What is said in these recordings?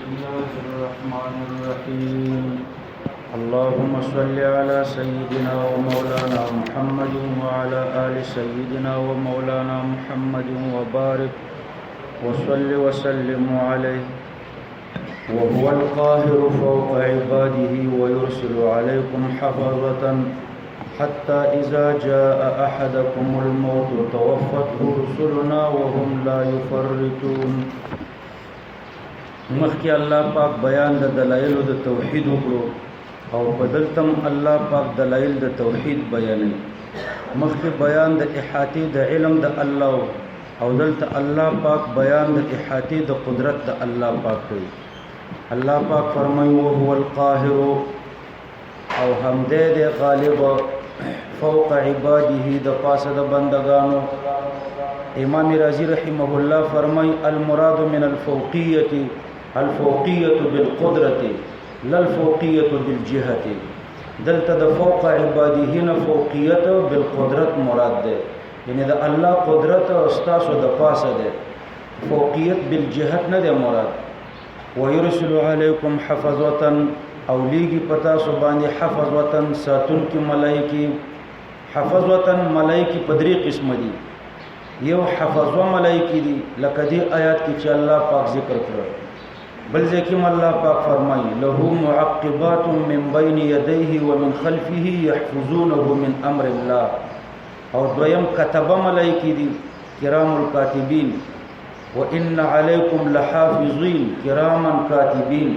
الله الرحمن الرحيم اللهم صل على سيدنا ومولانا محمد وعلى آل سيدنا ومولانا محمد وبارك وصل وسلم عليه وهو القاهر فوق عباده ويرسل عليكم حفظة حتى إذا جاء أحدكم الموت توفته رسلنا وهم لا يفرطون. مخکې الله پاک بیان د دلایل د توحید وکړو او بدلتم الله پاک دلایل د توحید بیانوي. مخکې بیان د احاطې د علم د الله او دلته الله پاک بیان د احاطې د قدرت د الله پاک کوي. الله پاک فرمایي وهو القاهر او همدې د غالب فوق عباده د پاسه د بندگانو. امام رازی رحمه الله فرمای المراد من الفوقیه بالقدرة لا الفوقیه بالجهة. دلته د فوق عباده نه فوقیت بالقدرت مراد ده، یعنی د الله قدرت استاسو د پاسه ده، فوقیت بالجهت نه ده مراد. ويرسل عليكم حفظة او لیگی پتا سو باندې حفظة ساتون کی ملائکی. حفظة ملائکی پدری قسم دی، یو حفظ ملائکی دی لکه دی آیات کی چې الله پاک ذکر کړ. بل ځکه الله پاک فرمایي له معقبات من بين يديه ومن خلفه يحفظونه من امر الله. او دویم كتب ملائکی دی کرام الکاتبین وان علیکم لحافظین کراما کاتبین.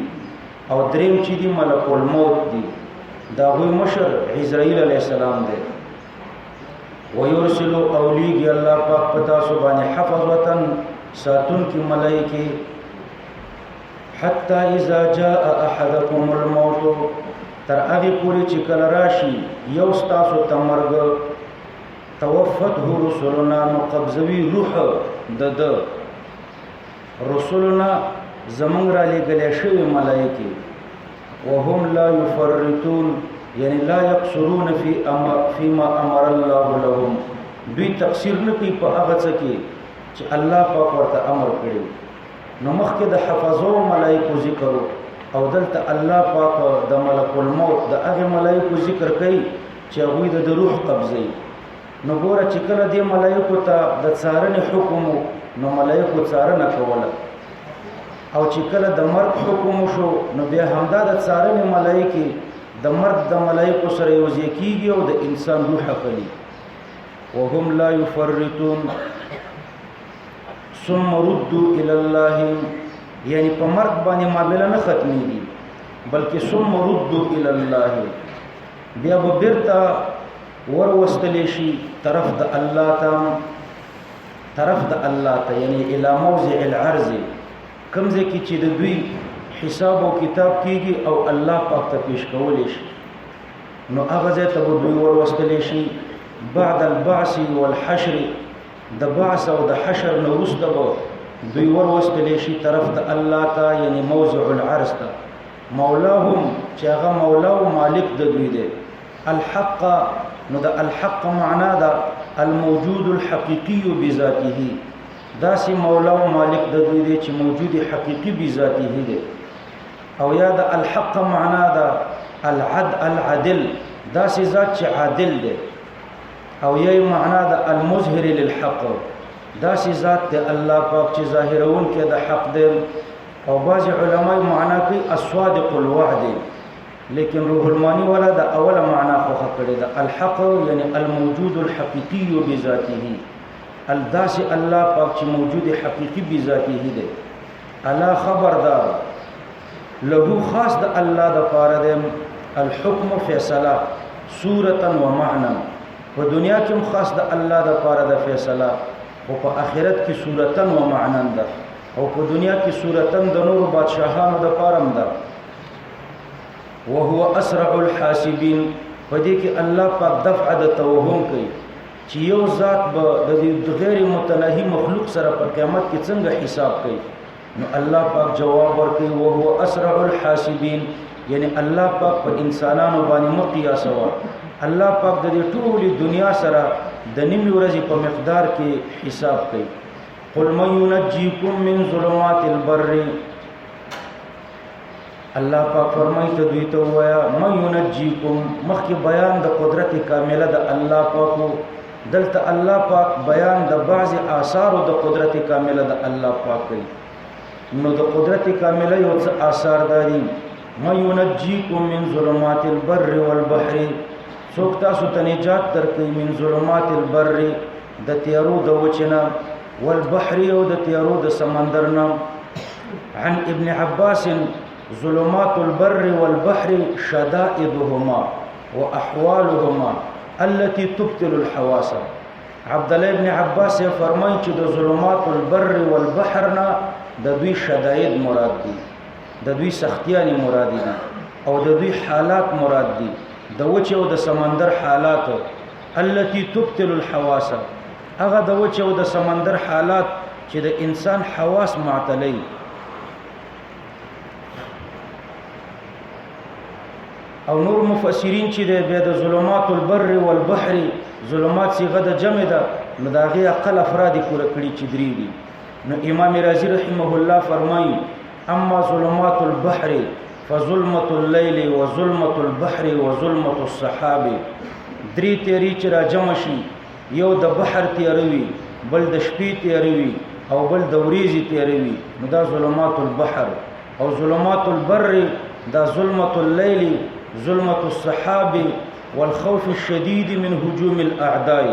او دریم چې دی ملک الموت دی، دا غوی مشر عزرائیل علیہ السلام دی. ويرسل اولیگی اللہ پاک پتا سبحانه حفظة ساتون کی ملائکی. حتی اذا جاء احدکم الموت تر اغی پوری چکل راشی یو ستاسو تمرگ توفته رسولنا نقبضوی روح دد رسولنا زمون را لگلی شوی ملائکی. وهم لا يفرطون یعنی لا یقصرون فيما امر الله لهم. دوی تقصیر نه کوي په هغه څه کې چې الله پاک ورته امر کړی. نو مخکې د حفظو ملائکو ذکر او دلته الله پاک د ملک الموت د هغه ملائکو ذکر کوي چې هغوی د روح قبضوي. نو ګوره چې کله دې ملائکو ته د څارنې حکم نو ملائکو څارنه کوله، او چې کله د مرګ حکم شو نو بیا همدا د څارنې ملائکې د مرګ د ملائکو سره یوځای کیږي او د انسان روح اخلي. وهم لا يفرطون ثم ردوا الى الله. یعنی په مرګ باندې معامله نه ختمېږي بلکې ثم ردوا الى الله، بیا به بیرته وروستلی شي طرف د الله ته، یعنی الى موضع العرض، کوم ځای کې چې د دوی حساب او کتاب کیږي او الله پاک ته پیش کولی شي. نو هغه ځای ته به دوی وروستلی شي بعد البعث والحشر. د بعث او د حشر نه وروسته به دوی وروستلی شي طرف د الله ته، یعنی موضع العرض ته. مولاهم چې هغه مولا او مالک د دوی دی. الحق نو د الحق معنا ده الموجود الحقیقی بذاته. داسې مولا او مالک د دوی دی چې موجود حقیقی بذاته دی. او یا د الحق معنا ده العدل، داسې ذات چې عادل دی. او یا معنا ده المظهر للحق، داسې ذات دی الله پاک چې ظاهرون کې د حق دی. او بعض علماء معنا کوي الصادق الوعد، لیکن روح المانی والا د اوله معنا خوښه کړې ده الحق یعنی الموجود الحقیقی بذاته. الداسي الله پاک چې موجود حقیقی بذاته دی. الا خبردار له خاص د الله د پاره دی الحكم فیصله صورتا و معنا. په دنیا کې خاص د الله د پاره د فیصله او په آخرت کې صورتا و معنا ده. او په دنیا کې صورتا د نور بادشاہانو د پاره ده. وهو اسرع الحاسبین. په دې کې الله پاک دفع د توهم کوي چې یو ذات به د غیر متناهي مخلوق سره په قیامت کې څنګه حساب کوي. نو الله پاک جواب ورکوي وهو اسرع الحاسبین، یعنی الله پاک په انسانانو باندې مقیاسوا. الله پاک د دې ټولې دنیا سره د نیمې ورځې په مقدار کې حساب کوي. قل من ينجيكم من ظلمات البر الله پاک فرمایي ته دوی ته وایا ما ينجيكم مخکې بیان د قدرت کامله د الله پاکو دلته الله پاک بیان د بعض آثار د قدرت کامله د الله پاک کوي نو د قدرت کامله یو څه آثار دي ما ينجيكم من ظلمات البر والبحر څوک تاسو ته نجات درکوي من ظلمات البر د تیارو د وچنا والبحر او د تیارو د سمندرنا عن ابن عباس ظلمات البر والبحر شدائدهما واحوالهما التي تبطل الحواس عبد الله ابن عباس فرمایي چې د ظلمات البر والبحر نه د دوی شدائد مراد دي د دوی سختیانی مراد دي او د دوی حالات مراد دي د وچه او د سمندر حالات التي تبطل الحواس هغه د وچه او د سمندر حالات چې د انسان حواس معطلي او نور مفسرین چې د ظلمات البر والبحر ظلمات صيغه د جمع ده نو دا غي اقل افراد پوره کړی چې درې دي نو امام رازي رحمه الله فرمایي اما ظلمات البحر فظلمة الليل وظلمة البحر وظلمة السحاب درې تیری چې را جمع شي یو د بحر تیروي بل د شپې تیروي او بل د وريځې تیروي نو دا ظلمات البحر او ظلمات البر دا ظلمة الليل ظلمة السحاب والخوف الشديد من هجوم الاعداء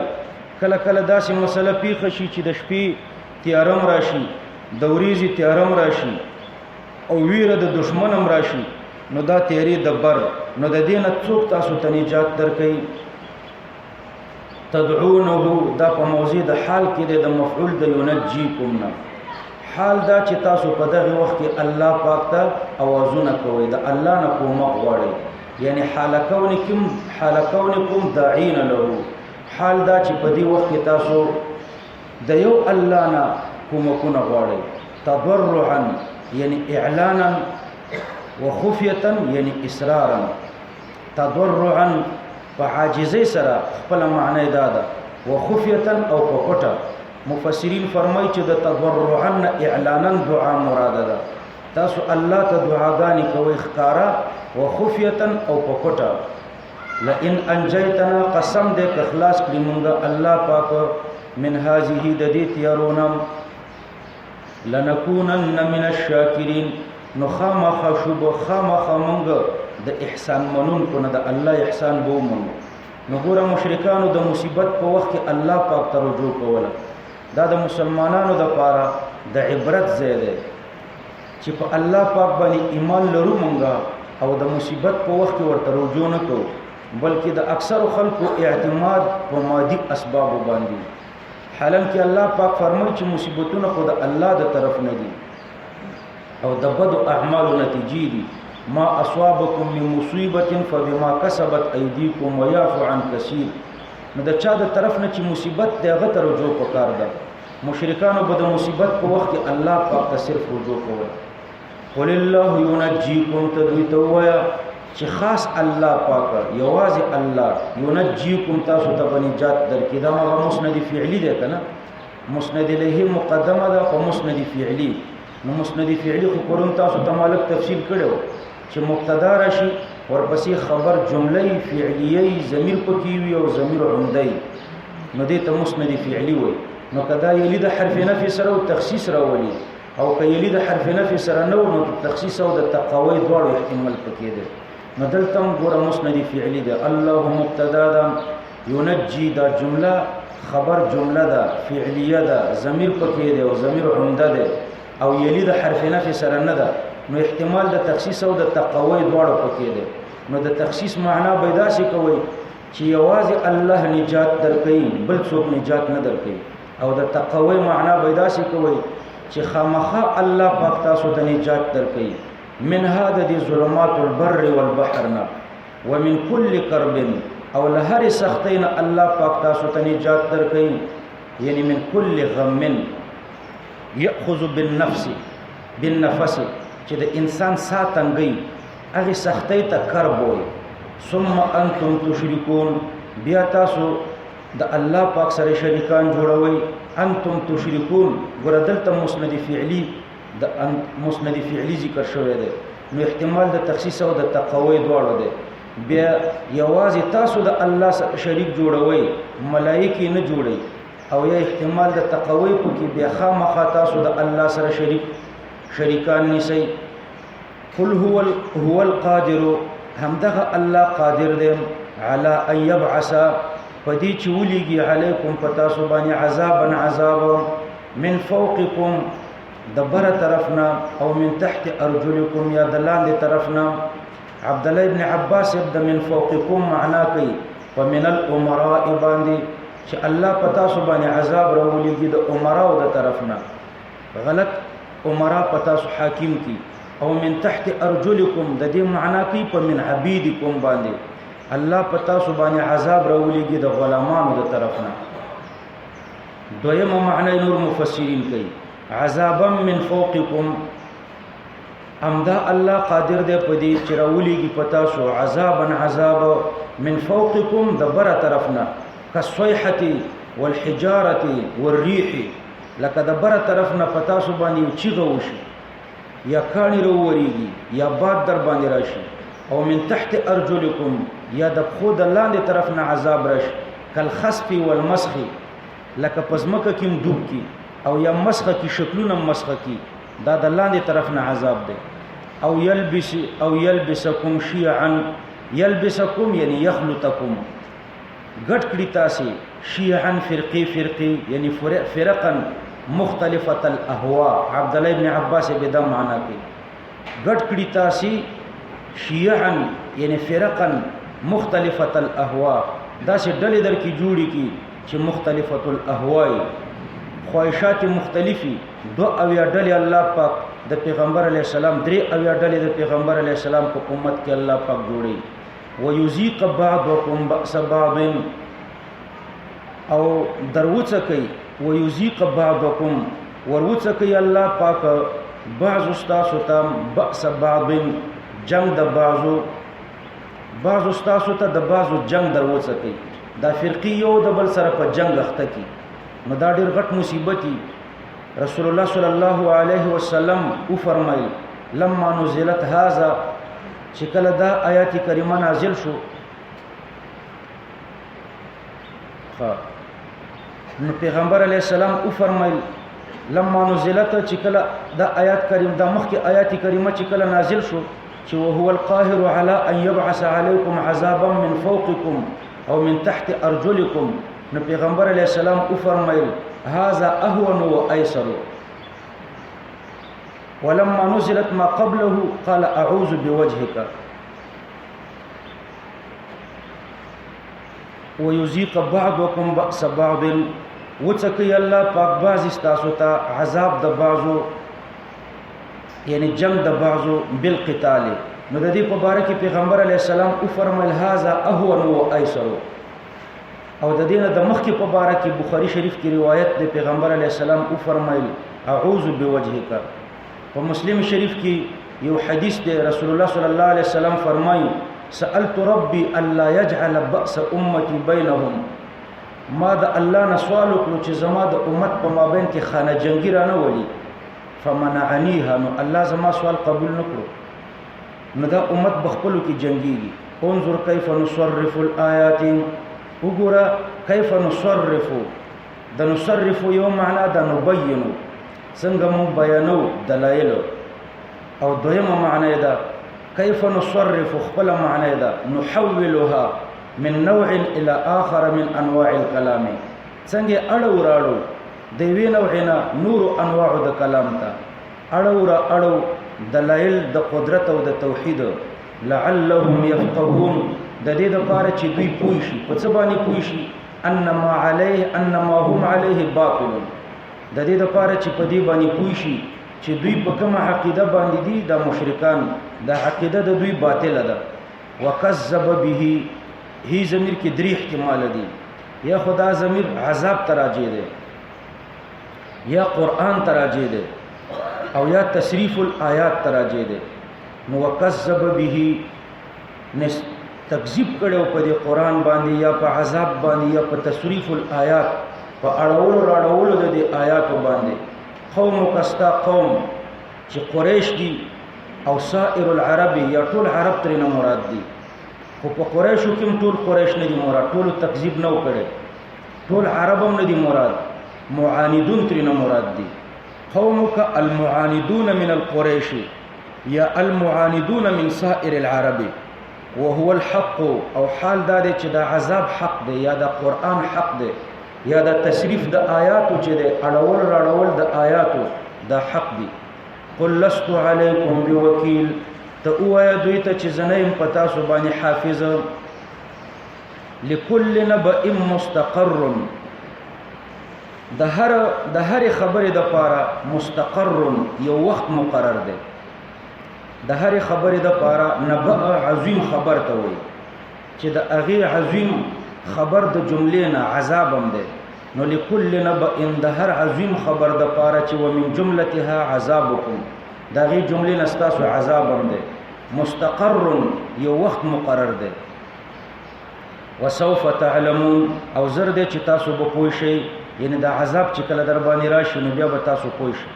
کله کله داسې مسله پیښه شي چې د شپې تیارم راشي د وريځې تیارم راشي او ویره د دشمنم راشي نو دا تیری د بر نو د دینه څوک تاسو ته نجات درکې تدعونه دا په موضوع د حال کې د مفعول د ينجيكم نه حال دا چې تاسو په دغه وخت کې الله پاک ته اوازونه کوي د الله نه کومک غواړي یعنی حال کونکم داعین له حال دا چې په دې وخت کې تاسو د یو الله نه کومکونه غواړي تضرعا یعنی اعلانا وخفيه یعنی اصرارا تضرعا فعاجزي سره خپل معنی دا ده وخفيه او پټه مفسرین فرمایي چې د تضرعا اعلانا دعا مراد ده تاسو الله ته دعاګانې کوي ښکارا وخفيه او پټه لئن انجيتنا قسم دې اخلاص کړی مونږه الله پاک من هذه د دې تیارونم لنكونن من الشاکرین نو خامخ شوب خامخ مونږ د احسان منون کو نه د الله احسان بو مونږ نو ګوره مشرکانو د مصیبت په وخت کې الله پاک ته رجوع کوله دا د مسلمانانو د پاره د عبرت ځای دی چې په الله پاک باندې ایمان لرو مونږه او د مصیبت په وخت کې ورته رجوع نه کوو بلکې د اکثر خلکو اعتماد په مادي اسباب باندې حالانکه الله پاک فرمایي چې مصیبتونه خود الله د طرف نه دي او د بد اعمال نتیجې دي ما اصابکم من مصیبه فبما کسبت ایدیکم ويعفو عن کثیر نو د چا د طرف نه چې مصیبت دغه ته رجوع وکړ ده مشرکانو به د مصیبت په وخت کې الله پاک ته صرف رجوع کوي قل الله ينجيكم تدويتويا چې خاص الله پاک یوازې الله ينجيكم تاسو ته نجات درکې دا هغه مسند فعلی ده کنه مسند له مقدمه ده او مسند فعلی نو مسند فعلی خو پرون تاسو ته مالک تفصیل کړو چې مبتدا راشي ورپسې خبر جمله فعلیه ضمیر پکې وي او ضمیر عمده نو دې ته مسند فعلی وي نو کدا یلید حرف نفي سره او تخصیص راولي او که یلید حرف نفي سره نو تخصیص او د تقوی دواړو احتمال پکې ده نو دلته ګوره مسند فعلی ده الله مبتدا ده ينجي دا جمله خبر جمله ده فعلیه ده ضمیر پکې ده او ضمیر عمده ده او یلید حرف نفي سره نه ده نو احتمال د تخصیص او د تقوی دواړو پکې ده نو د تخصیص معنا پیدا شي کوي چې یوازې الله نجات درکې بل څوک نجات نه درکې او د تقوی معنا پیدا شي کوي چې خامخا الله پاک تاسو ته نجات درکې من هذا دي ظلمات البر والبحرنا ومن كل كرب او لهر سختين الله پاک تاسو ته نجات درکې یعنی من كل غم ياخذ بالنفس چې د انسان ساتنګي هغه سختۍ ته کرب وي ثم انتم تشركون بیا تاسو د الله پاک سره شریکان جوړوي انتم تشركون ګردلته مسند فعلی د مسند فعلی ذکر شوی دی نو احتمال د تخصیص او د تقوی دواړو دی. بیا یوازې تاسو د الله سره شریک جوړوي، ملائکه نه جوړي، او یا احتمال د تقوی په کې بیا خامخا تاسو د الله سره شریکان نیسئ. قل هو القادر، همدغه الله قادر دی علی ان یبعث پدې چې ولېږي علیکم پتا سو باندې عذاب من فوقکم د بره طرفنا او من تحت ارجلکم یا د لاندې طرفنا. عبد الله ابن عباس ابدا من فوقکم معنا کوي ومن الامراء باندې چې الله پتا سو باندې عذاب راولېږي د امراء د طرفنا. غلط، امراء پتا سو حاکم کی، او من تحت ارجلکم د دې معنا کوي په من عبیدکم باندې الله پتا سو باندې عذاب راولېږي د غلامانو د طرفنا. دویمه معنی نور مفسرین کوي عذابا من فوقکم، امدا الله قادر دی په دې چې راولېږي پتا سو عذاب من فوقکم د بره طرفنا کالصیحة والحجارة والریح، لکه د بره طرفنا پتا سو باندې چیغه وشي یا کاڼي راوورېږي یا باد در باندې راشي. او من تحت ارجلکم یا د پښو د لاندې طرف نه عذاب راشي کالخسف والمسخ، لکه پزمکه کې ډوب کی او یا مسخه کې شکلونه مسخه کی، دا د لاندې طرف نه عذاب دی. او یلبسکم شیعا، یلبسکم یعنی یخلطکم، ګډ کړي تاسې شیعا فرقی یعنی فرقا مختلفه الاهواء. عبد الله ابن عباس به دا معنا کوي ګډ کړي تاسې شیعا یعنی فرقا مختلفه الاهواء، دا سه ډلې در کې جوړي کی چې مختلفه الاهواء خواهشات مختلفي. دو اویا ډلې الله پاک د پیغمبر علی السلام، درې اویا ډلې د پیغمبر علی السلام په امت کې الله پاک جوړي. ويذيق بعضكم بأس بعض، او دروڅه کوي ويذيق بعضكم وروڅه کوي الله پاک بعض استاسو ته بأس بعض جنگ د بعض استاسو ته د بعضو جنگ دروڅه کوي. دا فرقی یو د بل سره په جنگ اخته کی، نو دا ډیر غټ مصیبتي. رسول الله صلی الله علیه وسلم او فرمایل لما نزلت هذا، چې کله دا آیات کریمه نازل شو نو پیغمبر علیه السلام او فرمایل لما نزلت، چې کله دا آیات کریم دا مخکې آیات کریمه چې کله نازل شو چې وهو القاهر على ان يبعث عليكم عذابا من فوقكم او من تحت ارجلكم، نو پیغمبر علیه السلام او فرمایل هذا اهون وايسر. ولما نزلت ما قبله قال اعوذ بوجهك. ويذيق بعضكم بأس بعض، وڅکي الله پاک بعض استاسو ته عذاب د بعضو یعنی جنگ د بعضو بالقتال. نو د دې په باره کې پیغمبر علیه السلام او فرمایل هذا اهون وايسر. او د دینه د مخ کې په باره کې بخاری شریف کې روایت د پیغمبر علیه السلام او فرمایل اعوذ بوجهک. په مسلم شریف کې یو حدیث دی رسول الله صلی الله علیه وسلم فرمایي سألت ربي الا يجعل بأس امتي بينهم، ما د الله نه سوال وکړو چې زما د امت په مابین کې خانه جنگی را نه ولي، فمنعنيها، نو الله زما سوال قبول نکړو، نو دا امت بخپلو کې جنگيږي. انظر كيف نصرف الآيات، وګوره كيف نصرف، د نصرف یو معنا د نبینو، څنګه مون بیانو دلایل، او دویمه معنی ده كيف نصرف، خپل معنی ده نحولها من نوع الى اخر من انواع الكلام، څنګه اړو راړو د وی نوعنا نور انواع د کلام ته اړو دلایل د قدرت او د توحید. لعلهم يفقهون، د دې لپاره چې دوی پوه شي په څه باندې پوه شي انما هم عليه باطل، د دې لپاره چې په دې باندې پوه شي چې دوی په کومه عقیده باندې دي د مشرکان، د عقیده د دوی باطله ده. وکذب به، هی ضمیر کې درې احتمال دي، یا خدا ضمیر عذاب تراجه ده، یا قرآن تراجه ده، او یا تصریف الآیات تراجه ده. نو وکذب به تکذیب کړو په دې قرآن باندې یا په عذاب باندې یا په تصریف الآیات، په اړولو راړولو د دې آیات باندې. قوم کستا قوم چې قریش دي او سائر العرب یا ټول عرب ترنه مراد دي خو په قریشو کې ټول قریش نه دي مراد ټول تکذیب نه وکړي ټول عرب هم نه دي مراد معاندون ترنه مراد دي قومك المعاندون من القريش یا المعاندون من سائر العرب وهو الحق او حال دا دی چې دا عذاب حق دی یا دا قرآن حق دی یا دا تصریف د آیاتو چې دی اړول راړول د آیاتو دا حق دی قل لست علیکم بوکیل ته اوایا دوی ته چې زنیم پتا سو باندې حافظ لكل نبأ مستقر د هر خبره د پاره مستقر یو وخت مقرر دی د هر خبره د پاره نبأ عظیم خبر ته وي چې د هغه عظیم خبر د جملې نه عذاب هم دی نو لكل نبأ د هر عظیم خبر د پاره چې ومن جملتها عذابکم دا غي جملې نه ستاسو عذاب هم دی مستقر یو وخت مقرر دی وسوف تعلمون او زر دې چې تاسو به پوه شئ یعنی دا عذاب چې کله در باندې راشي نو بیا به تاسو پوه شئ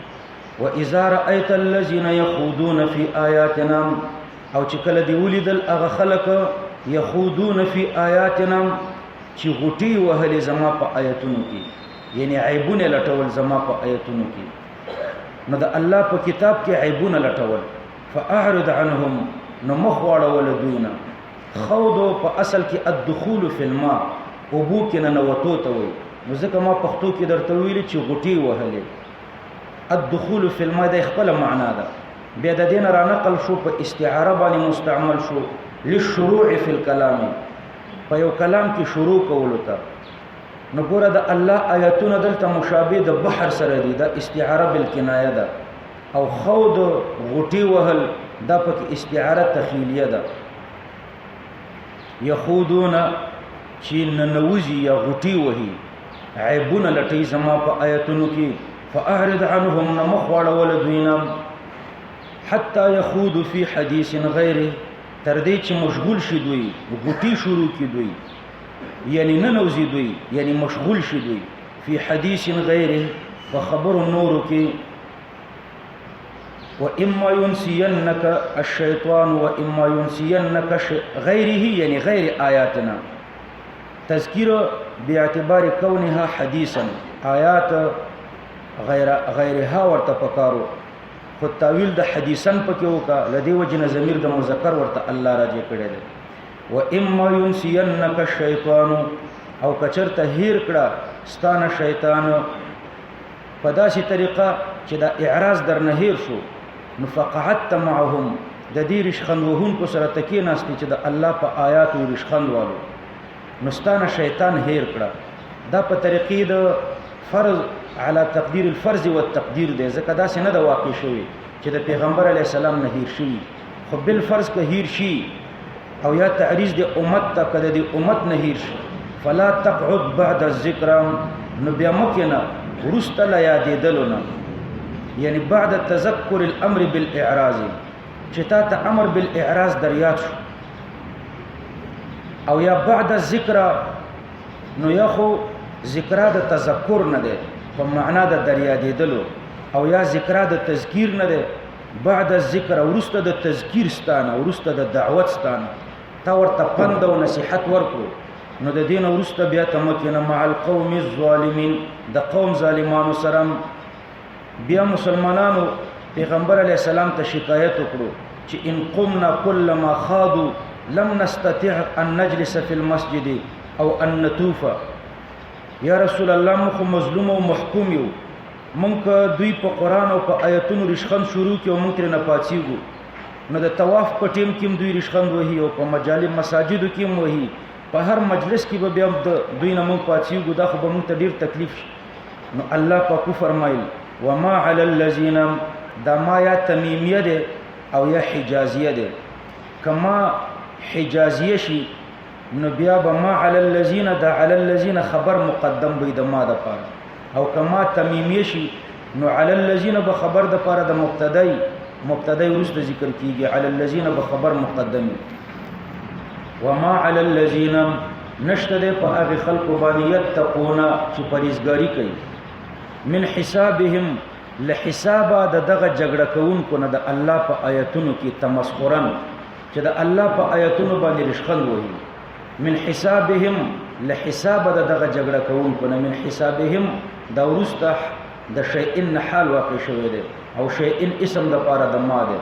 واذا رايت الذين يخوضون في آياتنا او چې کله دی ولیدل هغه خلک يخوضون في آياتنا چې غټي وهلې زما په آیتونو کې یعنی عیبونه لټول زما په آیتونو کې نو د الله په کتاب کې عیبونه لټول فاعرض عنهم نو مخواړه ول دوینا خوض په اصل کې الدخول في الماء او بو کې نه نوتو ته وي نو ځکه ما پښتو کې درته ویلي چې غټي وهلې الدخول في الماء د خپل معنا ده بیا د دین را نقل شو په استعاره باندې مستعمل شو للشروع في الكلام په یو کلام کې شروع کولو ته نو ګوره د الله آیاتونه دلته مشابه د بحر سره دي د استعاره بالکنایه ده او خوض غټي وهل دا پکې استعاره تخیلیه ده یخوضون چې ننوزي یا غټي وهي عیبونه لټي زما په آیاتونو کې فاعرض عنهم نمخوړ ولدوینا حتى يخوض في حديث غيره تر دې چې مشغول شي دوی غټي شروع کی دوی یعنی ننوزي دوی یعنی مشغول شي دوی في حديث غيره فخبر النور کې واما ينسينك الشيطان واما ينسينك غيره يعني غير آياتنا تذکیر باعتبار كونها حديثا آیات غیرها ورته پکارو خو تعویل د حدیثن پکې وکا لدی وجنه ضمیر د مذکر ورته الله راځي کړي دي و اما ينسينك الشيطان او کچرته هیر کړه ستانه شیطان په داسې طریقه چې دا اعراض در نه هیر شو نو فقعدت معهم د دې رشخندوهون کو سره تکي ناشتي چې د الله په آیات او رشخندوالو نو ستانه شیطان هیر کړه دا په طریقې د فرض على تقدير الفرض والتقدير ده ځکه دا څنګه د واقع شوی چې د پیغمبر علی السلام نه هیر شي خو بل فرض که هیر شي او یا تعریض د امت ته کده د امت نه هیر شي فلا تقعد بعد الذکر نو بیا مکه ورست لا یادیدلونه یعنی بعد تذکر الامر بالاعراض چې تا ته امر بالاعراض دریات شو او یا بعد الذکر نو یا خو ذکر د تذکر نه ده په معنا د دریادیدلو او یا ذکر د تذکیر نه ده بعد الذکر ورسته د تذکیر ستانه ورسته د دعوت ستانه تا ورته پند او نصيحت ورکړو نو د دین ورسته بیا تمکنه مع القوم الظالمین د قوم ظالمانو سره بیا مسلمانانو پیغمبر علی السلام ته شکایت وکړو چې ان قمنا كل ما خاضوا لم نستطيع ان نجلس في المسجد او ان نطوف یا رسول الله مخ مظلوم او محکوم یو مونږ دوی په قران او په آیتونو رشخند شروع کیو مونږ تر نه پاتېګو نو د طواف په ټیم کې دوی رشخند وهي او په مجالس مساجدو کې هم وهي په هر مجلس کې به بیا دوی نه مونږ پاتېګو دا خو به مونږ ته ډیر تکلیف نو الله پاک فرمایل وما على الذين دا ما یا تمیمیه ده او یا حجازیه ده کما حجازیه شي نو بیا به ما علی الذین دا علی الذین خبر مقدم به د ما د پاره او کما تمیمیه شي نو علی الذین به خبر د پاره د مبتدی ورسته ذکر کیږي علی الذین به خبر مقدم وما علی الذین نشته په هغه خلق باندې یتقون چې پرهیزګاری کوي من حسابهم له حسابه د دغه جګړه کوونکو نه د الله په آیتونو کې تمسخرن چې د الله په آیتونو باندې رشخند وایي من حسابهم له حسابه د دغه جګړه کوونکو نه من حسابهم دا ورسته د شیئن حال واقع شوی دی او شیئن اسم د پاره د ما دی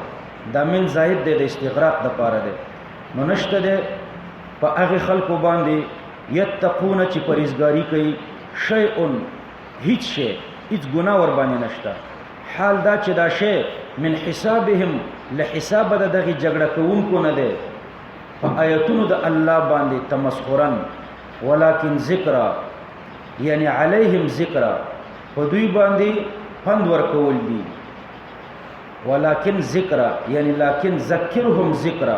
دا من زائد دی د استغراق د پاره دی نو نشته دی په هغه خلکو باندې یتقون چې پرهیزګاری کوي شیئن هیڅ شی هیڅ ګناه ور باندې نشته حال دا چې دا شی من حسابهم له حساب د دغه جګړه کوونکو نه دی په آیتونو د الله باندې تمسخرن ولکن ذکر یعنی علیهم ذکر په دوی باندې پند ورکول دي ولکن ذکر یعنی لکن ذکرهم ذکر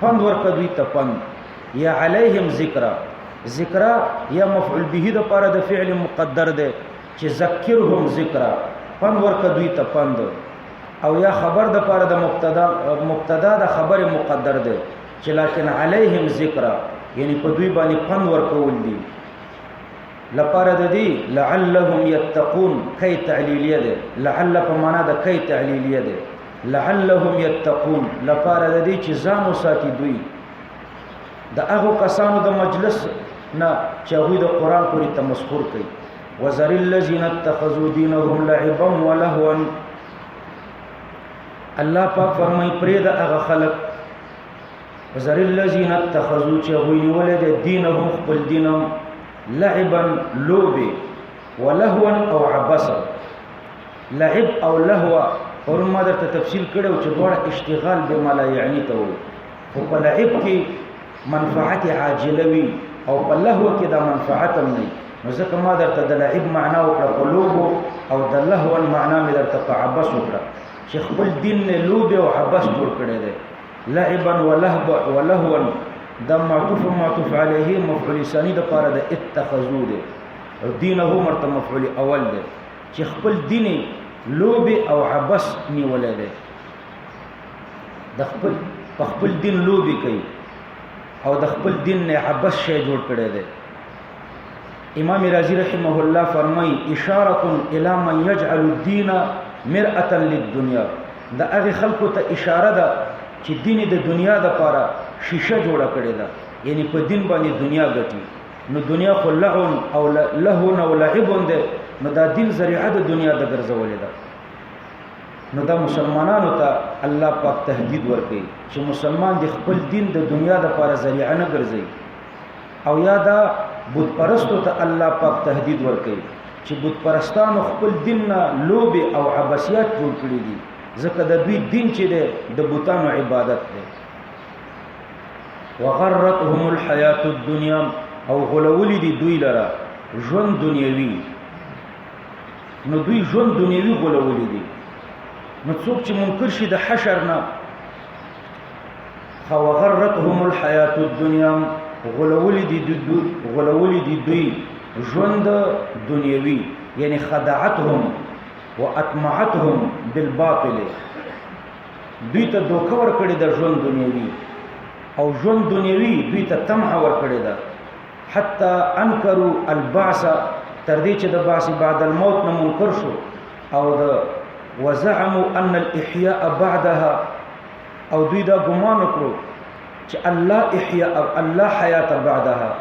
پند ورکوي ته پند یا علیهم ذکر ذکر یا مفعول به د پاره د فعل مقدر ده چې ذکرهم ذکر پند ورکوي ته پند او یا خبر د پاره د مبتدا د خبر مقدر ده چې لکن علیهم ذکر یعنی په دوی باندې پند ورکول دي لپاره د دې لعلهم یتقون کای تعلیلیه ده لعل په معنا د کای تعلیلیه ده لعلهم یتقون لپاره د دې چې ځان وساتي دوی د هغه کسانو د مجلس نه چې هغه د قران پورې تمسخر کوي وذر الذين اتخذوا دينهم لعبا ولهوا الله پاک فرمای پرې د هغه خلق وذر الذين اتخذوا چې هغه نیولې د دینهم خپل دینم لعبا لوبي ولهوا او عبثا لعب او لهو ورما درته تفصیل کړو چې دوړه اشتغال به ما لا یعنی ته وي خو په لعب کې منفعت عاجله وي او په لهو کې دا منفعت هم نه نو ځکه ما درته د لعب معنا وکړه په لوبو او د لهو معنا مې درته په عبث وکړه چې خپل دین نه لوبي او عبث جوړ کړی دی لعبا ولهوا دا معطوف علیه مفعول ثانی د پاره د اتخذو دی او دینه مرته مفعول اول دی چې خپل دین لوبي او عبث نیولې دی د خپل دین لوبي کوي او د خپل دین نه عبث شی جوړ کړی دی امام رازی رحمه الله فرمای اشاره الی من یجعل الدین مرأة للدنیا دا هغه خلکو ته اشاره ده چې دین د دنیا د پاره شیشه جوړه کړې ده یعنی په دین باندې دنیا ګټي نو دنیا خو لعن او لهون او لعب ده نو دا دین ذریعہ د دنیا د ګرځولې ده نو دا مسلمانانو ته الله پاک تهدید ورکړي چې مسلمان د خپل دین د دنیا د لپاره ذریعہ نه ګرځي او یا دا بت پرستو ته الله پاک تهدید ورکړي چې بت پرستانو خپل دین نه لوبي او عباسیات جوړ کړی دي ځکه د دوی دین چې ده د بوتانو عبادت ده وغرتهم الحیات الدنیا او غلولی دي دوی لرا ژوند دنیوي نو دوی ژوند دنیوي غلولی دي نو څوک چې منکر شي د حشر نه وغرتهم الحیات الدنیا غلولی دي دوی ژوند دنیوي یعنی خدعتهم واطمعتهم بالباطل دوی ته دوکه ور کړی د ژوند دنیوي او ژوند دنیوي دوی ته طمع ور کړی ده حتی انکروا البعث تر دې چې د بعث بعد الموت نه منکر شو او د وزعموا ان الاحياء بعدها او دوی دا ګمان وکړو چې الله احياء او الله حیات بعدها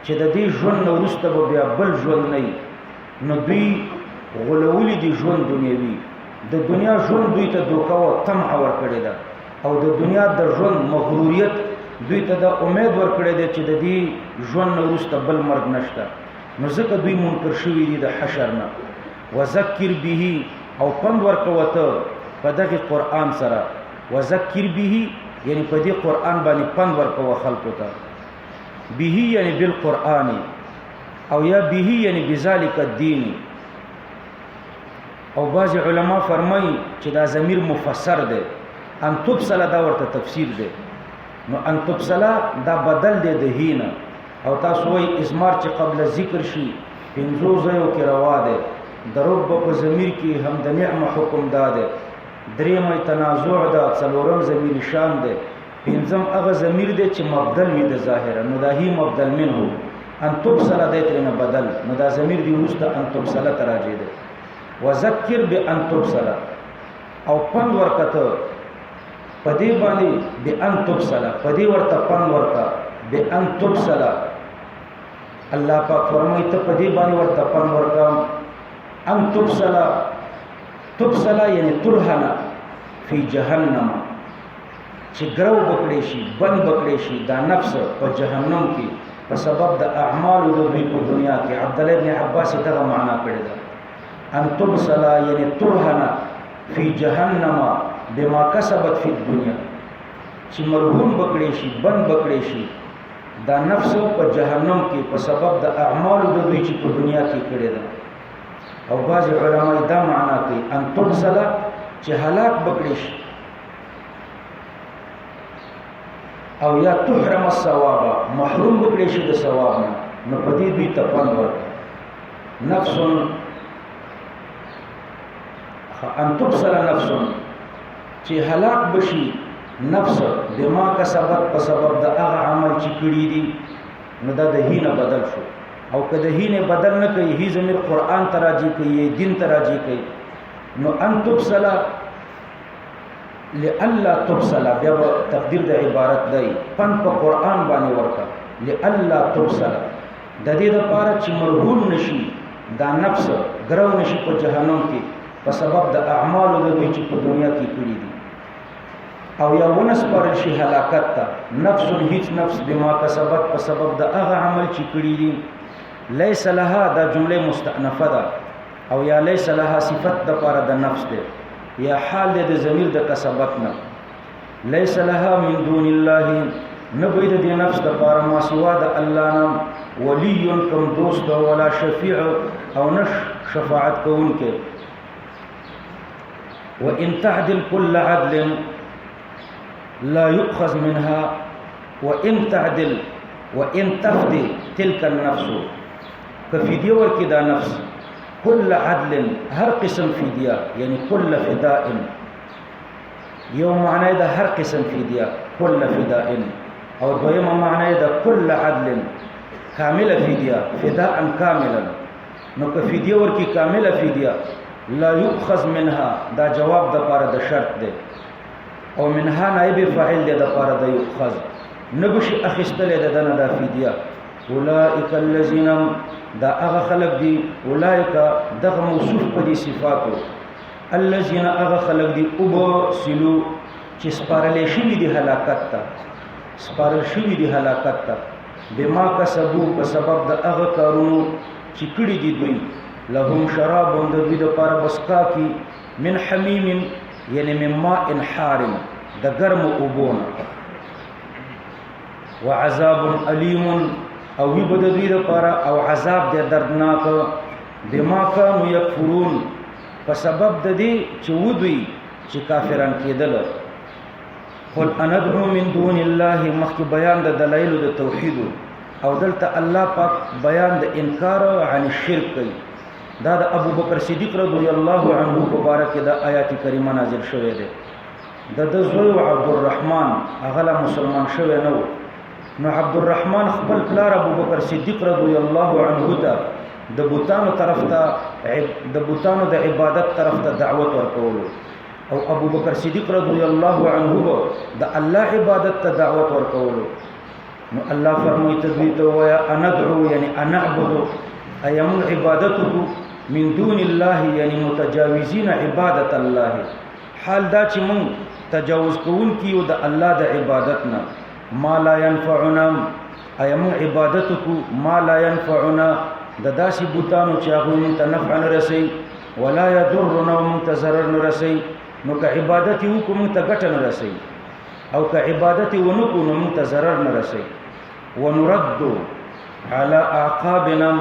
چې د دې ژوند وروسته به بیا بل ژوند نه نو دوی غلولی دي ژوند دنیوي د دنیا ژوند دوی ته دوکه او طمع ور کړی ده او د دنیا د ژوند مغروریت دوی ته د امید ور کړی ده چې د دې ژوند وروسته بل مرګ نشته نو ځکه دوی منکر شوي دي د حشر نه وذکر به او پند ورکوته په دغه قران سره وذکر به یعنی په دې قران باندې پند ورکوه خلکو ته به یعنی بالقران او یا به یعنی بذالک الدین او بعض علما فرمایي چې دا ضمیر مفسر دی ان تبصل دا ورته تفسیر دی نو ان تبصل دا بدل دی د هینا او تاسو وایي اسمار چې قبل ذکر شي پنځو ځایو کې روا دی دروب په ضمیر کې هم د نعم حکم داده دریم تنازع ده څلورم ضمیر شان ده پنځم هغه ضمیر دی چې مبدل وي د ظاهره نو دا هی مبدل منه ان تبصل دی ترنه بدل نو دا ضمیر دی ورسته ان تبصل تراجه ده وذکر بان تبصر او پند ورکته پدې باندې بان تبصر پدې ورته پند ورکا بان تبصر الله پاک فرمایي ته پدې باندې ورته پند ورکا ان تبصر یعنی ترهنا فی جهنم چې ګرو بکړې شي بند بکړې شي دا نفس په جهنم کې په سبب د اعمالو د دوی په دنیا کې. عبد الله ابن عباس دغه معنا کړی ده ان تبصر یعنی ترهنا فی جهنم بما کسبت فی الدنیا چې مرهون بکړې شي بند بکړې شي دا نفس په جهنم کې په سبب د اعمالو د دوی چې په دنیا کې کړی ده. او بعض علما دا معنا کوي ان تبصر چې هلاک بکړې شي او یا تحرم الثواب محروم بکړې شي د ثواب نه نو په دې دوی ته پند ورکړي. نفس ان تبصر نفس چې هلاک بشي نفس بما کسبت په سبب د هغه عمل چې کړی دي نو دا د هینه بدل شو. او که د هینه بدل نه کوي هی زمير قرآن تراجی کوي دین تراجی کوي نو ان تبصر لئلا تبصر بیا تقدیر د عبارت دی پن په قرآن باندې ورکا لئلا تبصر د دې لپاره چې مرهون نشي دا نفس ګرو نشي په جهنم کې په سبب د اعمالو د دوی چې په دنیا کې کړی دي. او یا ونس پر شي هلاکت ته نفس هیڅ نفس بما کسبت په سبب د هغه عمل چې کړی دي ليس لها دا جمله مستأنفه ده او یا ليس لها صفت د لپاره د نفس ده یا حال د ضمیر د کسبت نه ليس لها من دون الله نبید د نفس د لپاره ما سوا د الله نه ولی کم دوست ولا شفیع او نش شفاعت کوونکې. وان تعدل كل عدل لا يؤخذ منها وان تعدل وان تفدي تلك النفس ففدیه ورکی دا نفس كل عدل هر قسم فدیه یعنی كل فداء یو معنی دا هر قسم فدیه كل فداء او دویم معنی دا كل عدل کامل فدیه فداء کاملا نو که فدیه ورکی کامل فدیه لا يؤخذ منها دا جواب د پاره د شرط ده او منها نائب فاعل ده د پاره د يؤخذ نبشي اخستل ده دنه د فدیه. اولئک الذین دا هغه خلق دي اولئک دغه موصوف په دي صفاتو الذین هغه خلق دي ابسلو چې سپارل شي دي هلاکت ته سپارل شي دي هلاکت ته بما کسبو په سبب د هغه کارونو چې کړی دي دوی لهم شراب د دوی د پاره بسکا کی من حمیم یعنی من ماء حار د ګرم اوبون وعذاب الیم او وی بد دوی د پاره او عذاب د دردناک بما كانوا یکفرون په سبب د دې چې ودوی چې کافران کېدل. قل اندعو من دون الله مخک بیان د دلایل د توحید او دلته الله پاک بیان د انکار عن الشرک کوي. دا د ابو بکر صدیق رضی الله عنه مبارک د آیات کریمه نازل شوې ده. د زوی عبد الرحمن هغه مسلمان شوی نو عبد الرحمن خپل پلار ابو بکر صدیق رضی الله عنه ته د بوتانو طرف ته د بوتانو د عبادت طرف ته دعوت ورکول او ابو بکر صدیق رضی الله عنه د الله عبادت ته دعوت ورکول نو الله فرمایي تدویت ويا اندعو یعنی انعبد ايم عبادتك من دون الله یعنی متجاوزین عبادت الله حال دا چې مون تجاوز کوون کیو د الله د عبادت نه ما لا ينفعنا ايم عبادتك ما لا ينفعنا د داسې بوتانو چې هغه مون ته نفع نه رسي ولا يضرنا مون ته ضرر نه رسي نو که عبادت یو کوم ته ګټه نه رسي او که عبادت ونه کو نو مون ته ضرر نه رسي. ونرد على اعقابنا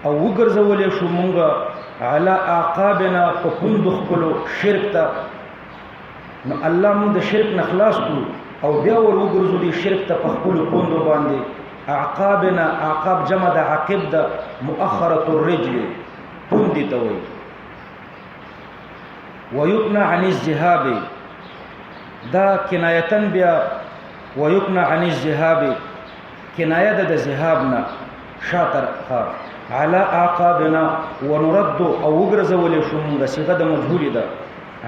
او وګرځولې شو مونږه على اعقابنا په پوند خپل شرک ته نو الله مون د شرک نه خلاص کو او بیا ور وګرځولې شرک ته په خپل پوند باندې. اعقابنا اعقاب جمع د عقب د مؤخره الرجل پوند ته وي. ويقنع عن الذهاب دا کنایتن بیا ويقنع عن الذهاب کنایه د ذهاب نه شاطر على اعقابنا ونرد او وګرځول شو موږ صيغه د مجهول ده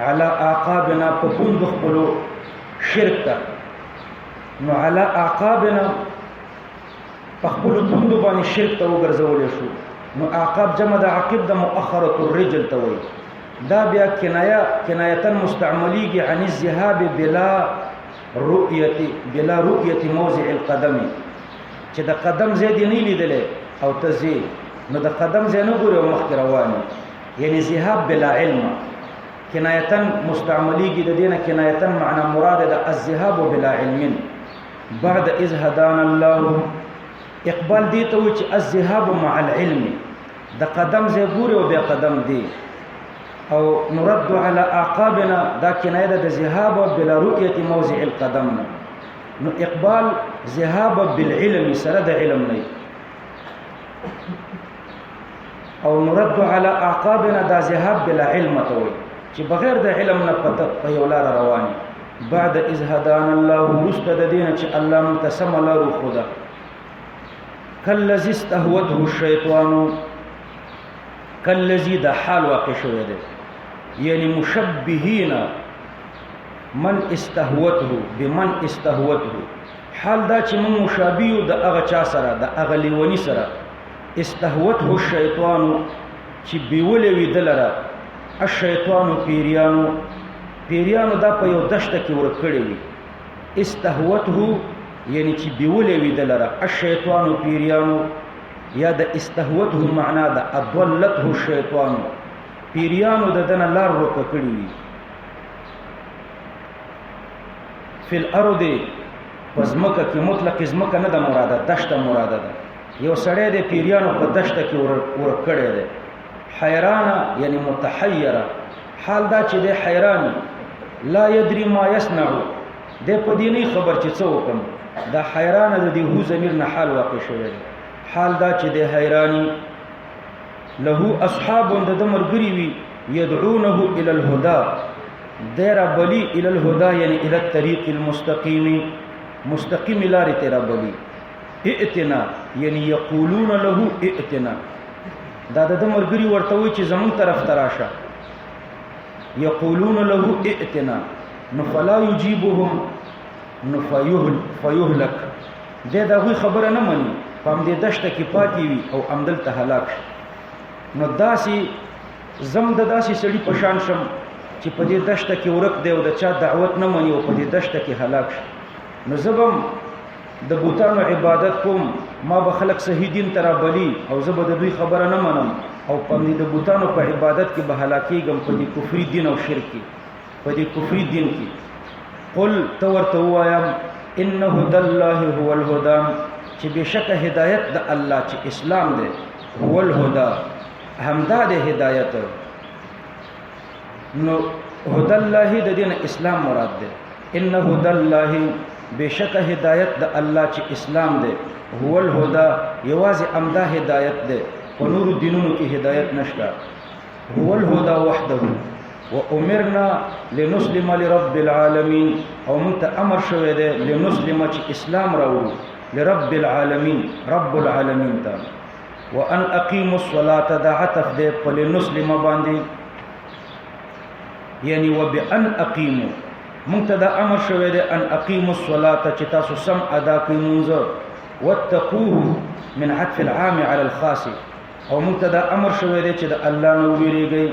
على اعقابنا په پوند خپلو شرک ته نو على اعقابنا په خپل پوند باندې شرک ته وګرځول شو نو اعقاب جمع د عقب د مؤخره الرجل ته وایي دا بیا کنایه مستعملیږي عن الذهاب بلا رؤيه موضع القدم چې د قدم زیات نه لیدلې او تزي نو د قدم زیات نه ګوري او مخ رواني یعنی ذهاب بلا علم کنایه مستعملیږي د دینه کنایه معنا مراد د الذهاب بلا علم بعد اذ هدانا الله اقبال دي ته چې الذهاب مع العلم د قدم زیات ګوري او بیا قدم دی او نرد على اعقابنا دا کنایه د ذهاب بلا رؤيه موضع القدم نو اقبال ذهاب بالعلم سره د علم نه او نرد على اعقابنا دا ذهاب بلا علم ته وي چې بغیر د علم نه په یو لار رواني بعد اذ هدانا الله مستد دین چې الله متسم لرو خدا کلذي استهوته الشیطان کلذي د حال واقع شوی دی یعنی مشبهین من استهوته بمن استهوته حال دا چې من مشابه د هغه چا سره د هغه لیونی سره استهوته الشیطان چې بیولې وی دلره الشیطان پیریانو دا په یو دشته کې ورکړې وی استهوته یعنی چې بیولې وی دلره الشیطان پیریانو یا د استهوته معنا د اضلته الشیطان پیریانو د دنه لار ورکه کړی وي فی الارض پزمکه کې مطلق زمکه نه د مراده دشته مراده ده یو سړی د پیریانو په دشته کې ورکړی دی حیرانه یعنی متحیره حال دا چې د حیرانی لا یدری ما یصنع د په دې نه خبر چې څه وکم دا حیرانه د دې هو ضمیر نه حال واقع شوی دی حال دا چې د حیرانی له اصحاب د مرګري وي يدعونه الى الهدى دیر بلی الى الهدى یعنی الى الطريق المستقيم مستقیم لار تیرا بلی ائتنا یعنی یقولون له ائتنا دا د مرګري ورته وي چې زمون طرف تراشه یقولون له ائتنا نو فلا يجيبهم نو فيهلك دا غوي خبره نه مني پام دې دشته کې پاتې وي او عمدل ته هلاک نو داسي زم د داسي سړي پشان شم چې په دې دشته کې ورک دی او د چا دعوت نه مني او په دې دشته کې هلاک نو زبم د بوتانو عبادت کوم ما به خلق صحیح دین ترا بلی او زب د دوی خبره نه منم او په دې د بوتانو په عبادت کې به هلاکیږم په دې کفر دین او شرک په دې کفر دین کې قل تورته وایم انه هدى الله هو الهدى چې بشک هدایت د الله چې اسلام دی هو الهدى همدا د هدایت نو هدى الله د دین اسلام مراد دی انه هدى الله بشک هدایت د الله چې اسلام دی هو الهدى یوازې امدا هدایت دی په نور دینونو کې هدایت نشته هو الهدى وحده وامرنا لنسلم لرب العالمين او مت امر شوه دی لنسلم چې اسلام راوړو لرب العالمين رب العالمين تا وان اقيموا الصلاه دا عطف دی په لنسلم باندې یعنی وبان اقيموا منتدا امر شوه دی ان اقيموا الصلاه چې تاسو سم ادا کړئ مونږ واتقوه من عطف العام على الخاص او منتدا امر شوه دی چې د الله نو ویریږي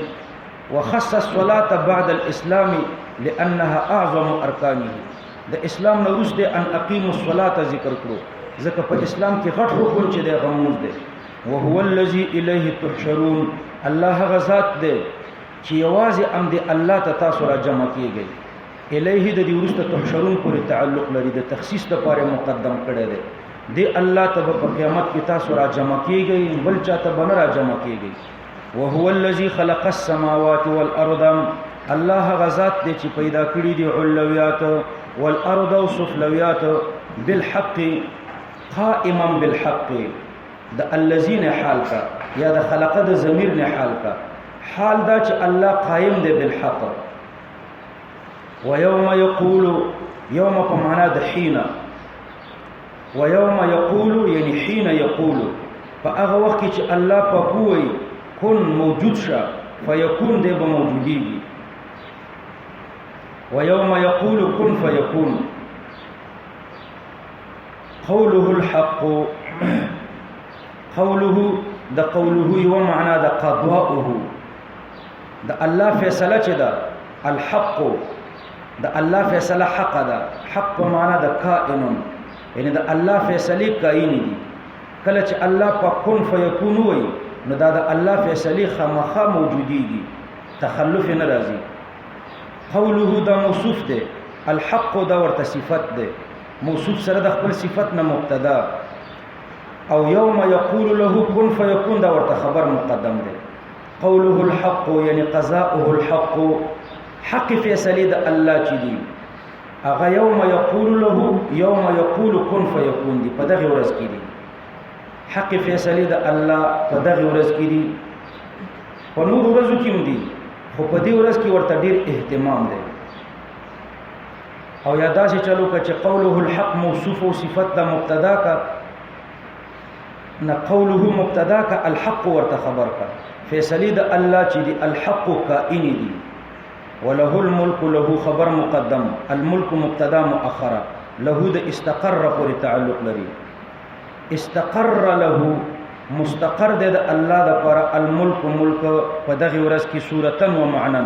وخص الصلاه بعد الاسلام لانها اعظم ارکانه د اسلام نو وروسته ان اقيموا الصلاه ذکر کړو ځکه په اسلام کې غټ رکن چې د غموز دی وهو الذي اليه تحشرون الله غزاد دی چې یوازې ام دی الله ته تاسو را جمع کیږي الیه د دې ورسته تحشرون پورې تعلق لري د تخصیص لپاره مقدم کړی دی دی الله ته په قیامت کې تاسو را جمع کیږي بل چاته بن را جمع کیږي وهو الذي خلق السماوات والارض الله غزاد دی چې پیدا کړی دی علویات والارض وسفلویات بالحق قائما بالحق د الذين حال کا یا د خلق د ضمیر نه حال کا حال دا چې الله قائم دی بالحق ويوم يقول يوم بمعنى د حين ويوم يقول يعني حين يقول په هغه وخت کې چې الله پاک وایي کن موجود شه فیکون دی به موجودیږي ويوم يقول كن فيكون قوله الحق قوله د قوله یو معنا د قضاؤه د الله فیصله چې ده الحق د الله فیصله حق ده حق په معنا د کائن یعنی د الله فیصله کائن دي کله چې الله په کن فیکون وي نو دا د الله فیصله خامخا موجودیږي تخلف نه راځي قوله دا موصوف ده الحق دا ورته صفت ده موصوف سره د خپل صفت نه مبتدا او یوم یقول له کن فیکون دا ورته خبر مقدم ده قوله الحق یعنی قضاؤه الحق حق فیصله د الله چي دي هغه یوم یقول له یوم یقول کن فیکون دي په دغه ورځ کې دي حق فیصله د الله په دغه ورځ کې دي په نور ورځو کې هم دي خو په دې ورځ کې ورته ډیر اهتمام دی او یادا چې چلو که چې قوله الحق موصوف او صفت د مبتدا کا نه قوله مبتدا کا الحق ورته خبر کا فیصله د الله چې دی الحق کائن دی وله الملك له خبر مقدم الملك مبتدا مؤخره له د استقر پر تعلق لري استقر له مستقر د الله د پر الملك ملک په دغه ورځ کې صورتن و معنا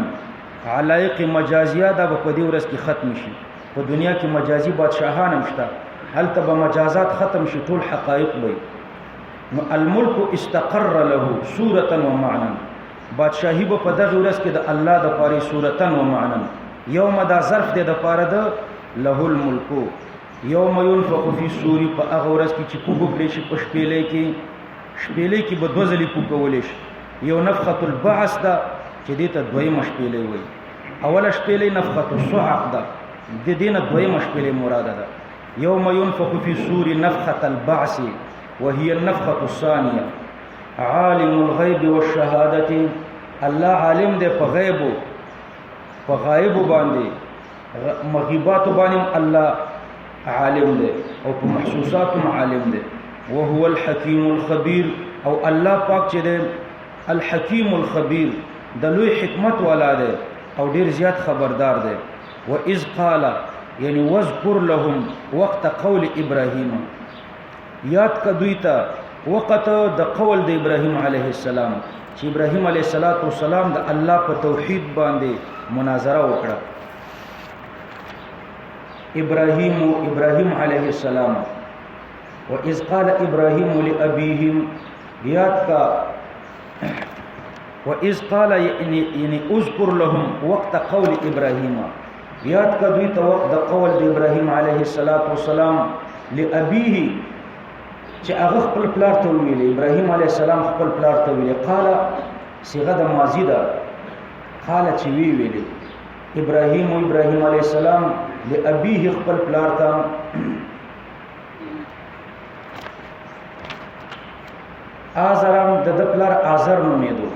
علایق مجازیه د په دې ورځ کې ختم شي په دنیا کې مجازي بادشاہان مشته هلته به مجازات ختم شي ټول حقایق وي نو الملك استقر له صورتا و معنا بادشاہي به په دغه ورځ کې د الله د پاره صورتا و معنا یوم دا ظرف د پاره د له الملك یوم ينفخ في الصور په هغه ورځ کې چې کوګو کړي شي په شپېلې کې به دوزلې کوکولې شي یو نفخه البعث ده چې دې ته دویمه شپېلې وي اوله شپېلې نفخه الصعق ده د دینه دویمه شپېلې مراده ده یوم ينفخ في الصور نفخه البعث وهي النفخه الثانيه عالم الغيب والشهاده الله عالم دې په غیب باندې مغیبات باندې الله عالم دې او په محسوسات عالم دې وهو الحكيم الخبير او الله پاک چې دې الحكيم الخبير د لوی حکمت والا دې او ډیر زیات خبردار دې واذ قال یعنی واذكر لهم وقت قول ابراهيم یاد کا دویتا وقت د قول د ابراهيم عليه السلام چې ابراهيم عليه السلام د الله په توحید باندې مناظره وکړه ابراهيم عليه السلام واذ قال ابراهيم لابيه یاد کا واذ قال یعنی اذكر لهم وقت قول ابراهيم یاد کا دوی ته وخت د قول د ابراهيم عليه السلام لابيه چې هغه خپل پلار ته ویل ابراهيم عليه السلام خپل پلار ته ویل قال صيغه د ماضي ده قال چې ویل ابراهيم عليه السلام لابيه خپل پلار ته آزرم د پلار آزر نومیدو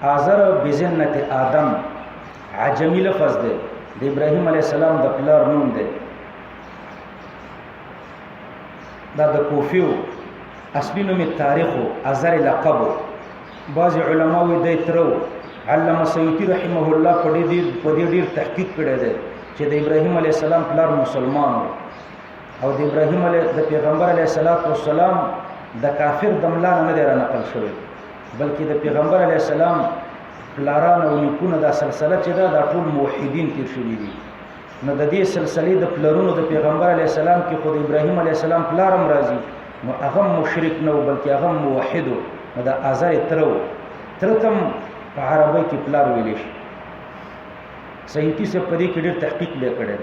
آزر بزنت آدم عجمی لفظ ده د ابراهيم عليه السلام د پلار نوم ده دا د کوفیو اصلي نوم تاریخو ازر لقب بعض علماوی د ترو علامه سیوطی رحمه الله په دې ډیر تحقیق کړی دی چې د ابراهيم عليه السلام پلار مسلمان او د ابراهيم علیه د پیغمبر علیه السلام د کافر دملان نه دی را نقل شوی بلکې د پیغمبر علیه السلام پلاران او نیکونه د سلسله چې دا ټول موحدین تیر شوي دي نو د دې سلسله د پلارونو د پیغمبر علیه السلام کې خود ابراهيم علیه السلام پلارم راځي نو هغه مشرک نه بلکې هغه موحد نو د ازر ترتم په عربی کې پلار ویل شي سیوطی سے پدې کې ډېر تحقیق به کړی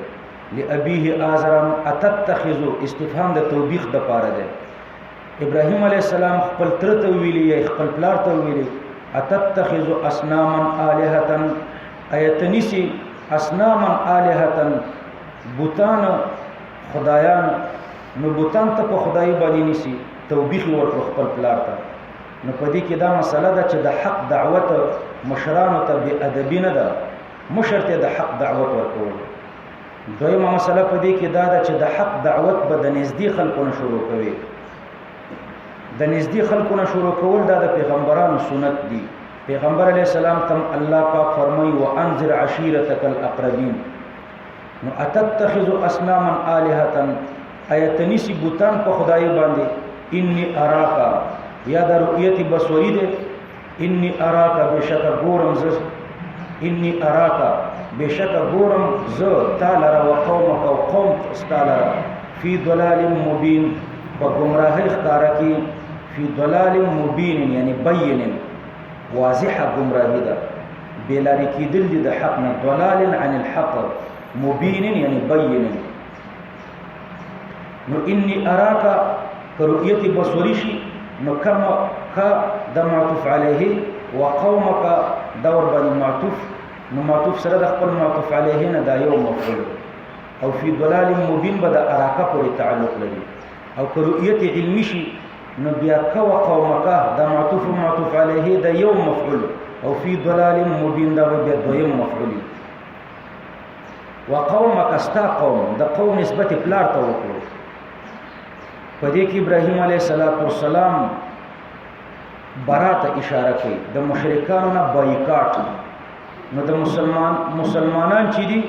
لابيه آزرم اتتخذ استفهام د توبیخ د پاره ده ابراهيم عليه السلام خپل ترته ویلي یا خپل پلار ته ویلي اتتخذ اصناما الهه ایتنسی اصناما الهه بوتان خدایان نو بوتان ته په خدای باندې نسی توبیخ ورکړ خپل پلار ته نو پدې کې دا مسله ده چې د حق دعوت مشرانو ته بی ادبی نه ده مشر ته د حق دعوت ورکول دویمه مسله پدې کې دا ده چې د حق دعوت به د نږدې خلکو شروع کوي د د نږدې خلکو نه شروع کول دا د پیغمبرانو سنت دي. پیغمبر علیه السلام تم الله پاک فرمایي وانذر عشیرتک الاقربین. نو اتتخذ اصناما آلهة آیت نیسی بوتان په خدای باندې انی اراکا یا د رؤیت بصری ده انی اراکا بشک ګورم ز انی اراکا بشک ګورم ز تعالی و قومک او قوم استعالی فی ضلال مبین په گمراهی ښکارا کې فی ضلال مبین یعنی بین واضحه گمراهی ده بلاری کېدل دي د حق نه ضلال عن الحق مبین یعنی بین. نو انی اراکا کرؤیت بصری شي نو کما کا د معطوف علیه و قومک دور باندې معطوف نو معطوف سره د خپل معطوف علیه نه دا یو مفعول او فی ضلال مبین به د اراکا پورې تعلق لري. او کرؤیت علمی شي نو بیا کا و قومک د معطوف علیه د یو مفعول او فی ضلال مبین دا بیا دویم مفعول. وقومک استا قوم د قوم نسبت پلار ته وکړو. په دې کې ابراهیم علیه السلام برات اشاره کوي د مشرکانو نه بایکاټ. نو د مسلمانان چې دي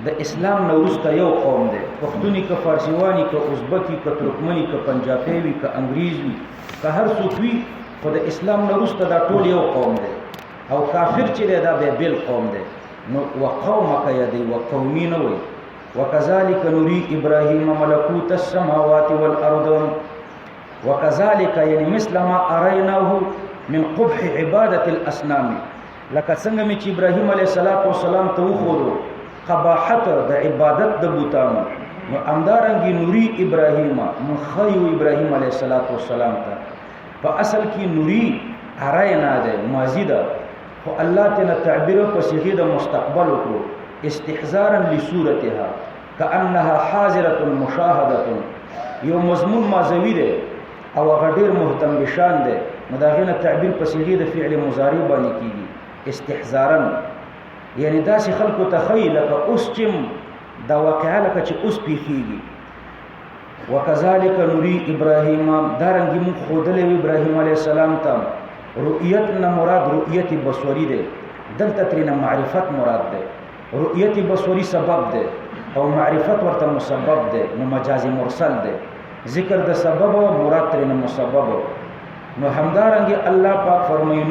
د اسلام نه وروسته یو قوم دی، پښتوني که فارسیوانی که ازبکی که ترکمنی که پنجابی وي که انګریز وي که هر څوک وي خو د اسلام نه وروسته دا ټول یو قوم دی او کافر چې دی دا بیا بېل قوم دی. نو وقومک یدی وقومی نه وي. وکذلک نری ابراهیم ملکوت السماوات والارض وکذلک یعنی مثل ما اریناه من قبح عبادت الاصنام. لکه څنګه مې چې ابراهیم علیه السلام ته وښودو قباحت د عبادت د بوتانو نو همدارنګې نوري ابراهیم مخیو ابراهیم علیه السلام ته په اصل کې نوري ارینا ده ماضي ده خو الله تعالی تعبیر په صيغه د مستقبل وکړو استحزارا لصورتها كانها حاضره مشاهده. یو مضمون ماضوی ده او هغه ډیر مهتم بشان ده نو دا غینه تعبیر په صيغه د فعل مضارع باندې کیږي استحزارا یعنی داسې خلکو تخیل لکه اوس چې دا واقعا لکه چې اوس پیښیږي. وکذالک نوری ابراهیم دارنګ موږ خودلې ابراهیم علیه السلام ته رؤیت نه مراد رؤیت بصری ده دلته ترنه معرفت مراد ده. رؤیت بصری سبب ده او معرفت ورته مسبب ده نو مجاز مرسل ده ذکر د سبب او مراد ترنه مسبب. نو همدارنګ الله پاک فرمایي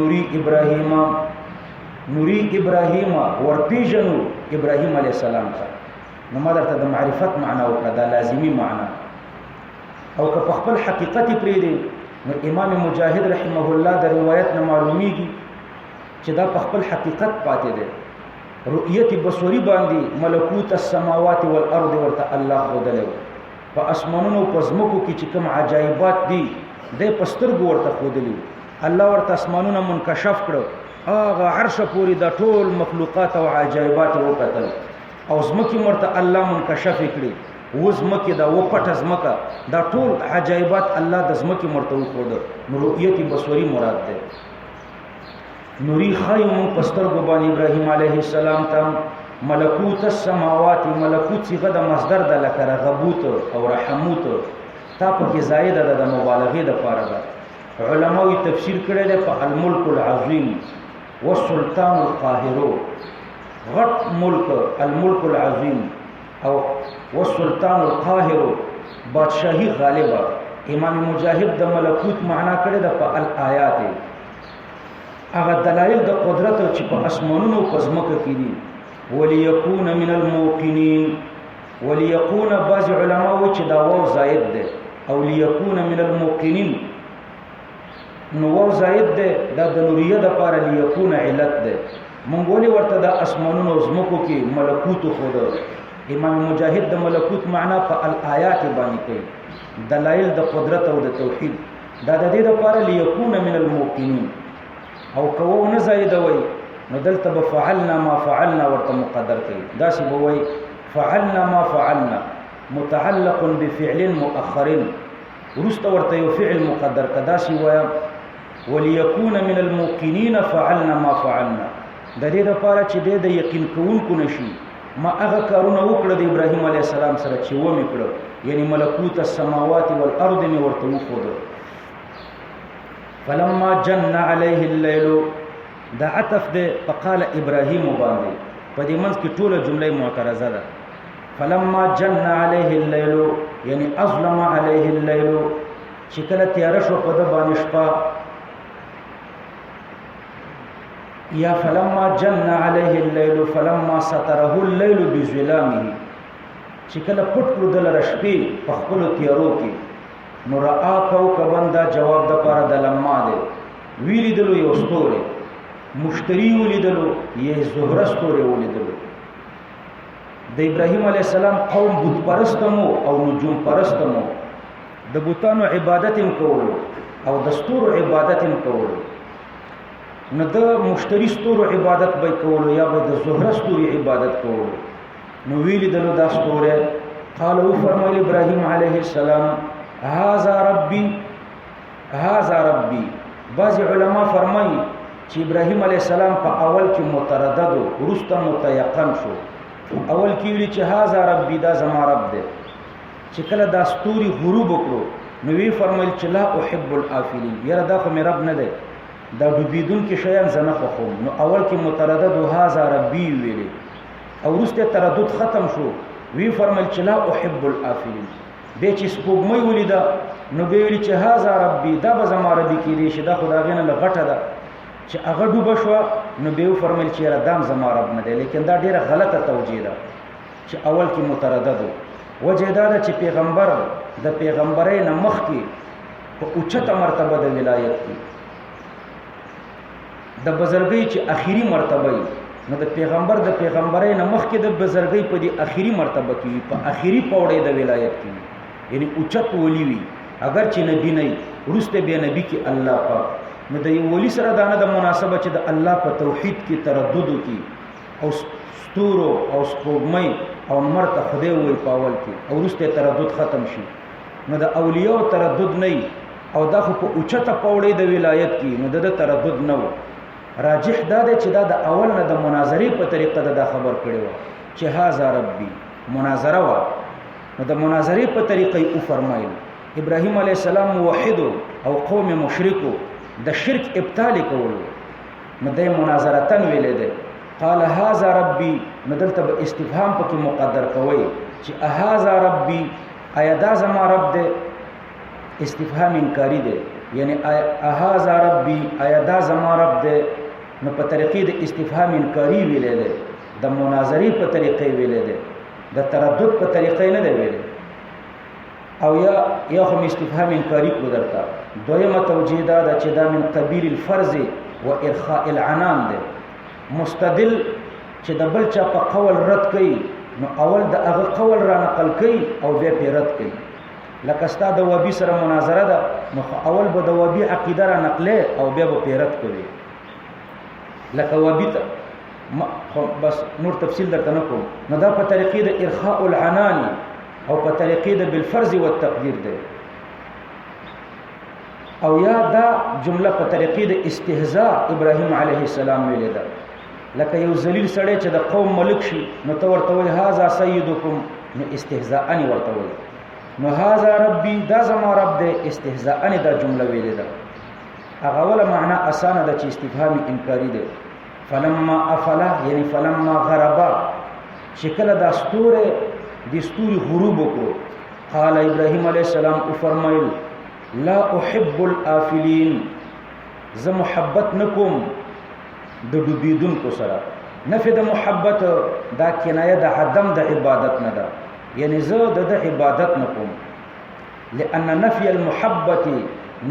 نوری ابراهیم ورپیژنو ابراهیم علیه السلام ته. نو ما درته د معرفت معنا وکړه دا لازمی معنا او که په خپل حقیقت پرېږدي نو امام مجاهد رحمه الله د روایت نه معلومیږي چې دا په خپل حقیقت پاتې دی. رؤیت بصری باندې ملکوت السماوات والارض ورته الله ښودلی په اسمانونو په ځمکو کې چې کوم عجایبات دي دی په سترګو ورته ښودلي. الله ورته اسمانونه منکشف کړه هغه عرش پورې د ټول مخلوقات او عجایبات وکتل او ځمکې مرته الله منکشف کړي و ځمکې دا و پټه ځمکه دا ټول عجایبات الله د ځمکې مرته وښوده. نو رؤیت بصری مراد ده. نوری خایو مونږ په سترګو باندې ابراهیم علیه السلام ته ملکوت السماوات ملکوت صيغه د مصدر د لکه رغبوت او رحموت تا پکې زائده ده د مبالغې دپاره ده. علماوی تفسیر کړی دی په الملک العظیم والسلطان القاهر غټ ملک الملک العظیم او والسلطان القاهر بادشاہی غالبه. امام مجاهد د ملکوت معنا کړی ده په الآیات هغه دلایل د قدرت چې په اسمانونو په ځمکه کې دي. وليكون من الموقنين وليكون بعض علماء چې دا واو زائد ده او ليكون من الموقنين نو واو زائد ده دا د نوریه د پاره ليكون علت ده. مونږ ولې ورته د اسمانونو ځمکو کې ملکوت خو ده. امام مجاهد د ملکوت معنا په الآیات باندې کوي دلایل د قدرت او د توحید دا د دې لپاره ليكون من الموقنين او کوو نه زائده وي نو دلته بفعلنا ما فعلنا ورته مقدر کوي داسې به وي فعلنا ما فعلنا متعلق بفعل مؤخر ورسته ورته یو فعل مقدر کدا شي وي وليكون من الموقنين فعلنا ما فعلنا د دې لپاره چې د یقین کوونکو نشي ما هغه کارونه وکړه د ابراهیم علیه السلام سره چې و مې کړه یعنی ملکوت السماوات والارض مې ورته وښوده. فلما جن عليه الليل دا عطف دے فقال ابراهيم باندې په دې منځ کې ټوله جمله معترضه ده. فلما جن عليه الليل یعنی اظلم عليه الليل چې کله تیار شو په د باندې شپه، یا فلما جن عليه الليل فلما ستره الليل بظلامه چې کله پټ کړو د لره شپې په خپل تیارو کې، نو رأى کوكبا دا جواب د پاره د لما دی، ویلی دلو یو ستوره مشتری ولیدلو یې زهره ستوره ولیدلو. د ابراهیم علیه السلام قوم بت پرستمو او نجوم پرستمو، د بوتانو عبادت هم کولو او د ستورو عبادت هم کولو، نو د مشتری ستورو عبادت به کولو یا به د زهره ستوري عبادت کولو. نو ویلی دلو دا ستوره، قال او فرمایل ابراهیم علیه السلام هذا ربي هذا ربي. بعض علما فرمایي چې ابراهیم علیه السلام په اول کې متردد او وروسته متيقن شو. اول کې ویل چې هاذا ربي دا زما رب دی، چې کله دا ستوري غروب وکړو نو وی فرمایل چې لا احب الافلین، یاره دا خو مې رب نه دی، دا ډوبېدونکي شیان زه نه خوښوم. نو اول کې متردد او هاذا ربي ویلې، او وروسته تردد ختم شو، وی فرمایل چې لا احب الافلین. بیا چې سپوږمۍ ولیده نو بیا ویل چې هاذا ربي دا به زما ربي کېدی شي، دا خو د هغې نه غټه ده. چې هغه ډوبه شوه نو بیا وفرمیل چې یاره دام زما رب نه دی، لیکن دا ډېره غلطه توجیه ده چې اول کې متردد و. وجه دا ده چې پیغمبر د پیغمبرۍ نه مخکې په اوچته مرتبه د ولایت کې د بزرګۍ چې اخري مرتبه وي، نو د پیغمبر د پیغمبرۍ نه مخکې د بزرګۍ په دې اخري مرتبه کې وي، په اخري پوړۍ د ولایت کې وي، یعنی اوچت ولی وي. اگر چې نبی نه وي وروسته بیا نبی کې الله پاک، نو د یو ولی سره دا نه د مناسبه چې د الله په توحید کې تردد وکړي او ستورو او سپوږمۍ او لمر ته خدای ووایي په اول کې او وروسته تردد ختم شي. نو د اولیاء تردد نه وي، او دا خو په اوچته پوړۍ د ولایت کې، نو د تردد نه و. راجح دا دی چې دا د اول نه د مناظرې په طریقه دا خبر کړی و چې هاذا ربي، مناظره وه. نو د مناظرې په طریقه یې وفرمایل. ابراهیم علیه السلام موحد او قوم مشرکو د شرک ابطال کولو، نو د مناظرتن ویلې ده. قال هاذا ربي، نو دلته به استفهام پکې مقدر کوي چې هاذا ربي، آیا دا زما رب ده؟ استفهام انکاری ده، یعنی هاذا ربي، آیا دا زما رب ده؟ نو په طریقې د استفهام انکاری ویلې ده، د مناظرې په طریقې ویلې ده، د تردد په طریقې نه ده ویلې. او یا هم استفهام انکاری کو درته. دویمه توجیه دا ده چې دا من قبیل الفرض و ارخاء العنان ده. مستدل چې د بل چا په قول رد کوي، نو اول د هغه قول را نقل کوي او بیا پې رد کوي. لکه ستا د وابي سره مناظره ده، نو اول به د وابي عقیده را نقلې او بیا به پې رد کوي. لکه وابي ته بس نور تفصیل درته نه کوم. نو دا په طریقې د ارخاء العنان او په طریقې د بالفرض والتقدیر ده. او یا دا جمله په طریقې د استهزاء ابراهیم علیه السلام ویلې ده. لکه یو ذلیل سړی چې د قوم ملک شي، نو ته ورته وایي هاذا سیدکم، نو استهزاء ورته وایي. نو هاذا ربي، دا زما رب دی، استهزاء دا جمله ویلې ده. هغه اوله معنا اسانه ده چې استفهام انکاری ده. فلما افلا یعنی فلما غربا، چې کله دا ستوره د ستوري غروب وکړو، قال ابراهیم علیه السلام وفرمایل لا احب الافلین، زه محبت نکوم د ډوبېدونکو سره. نفي د محبت دا کنایه د عدم د عبادت نه ده، یعنی زه د عبادت نکوم. لأن نفي المحبة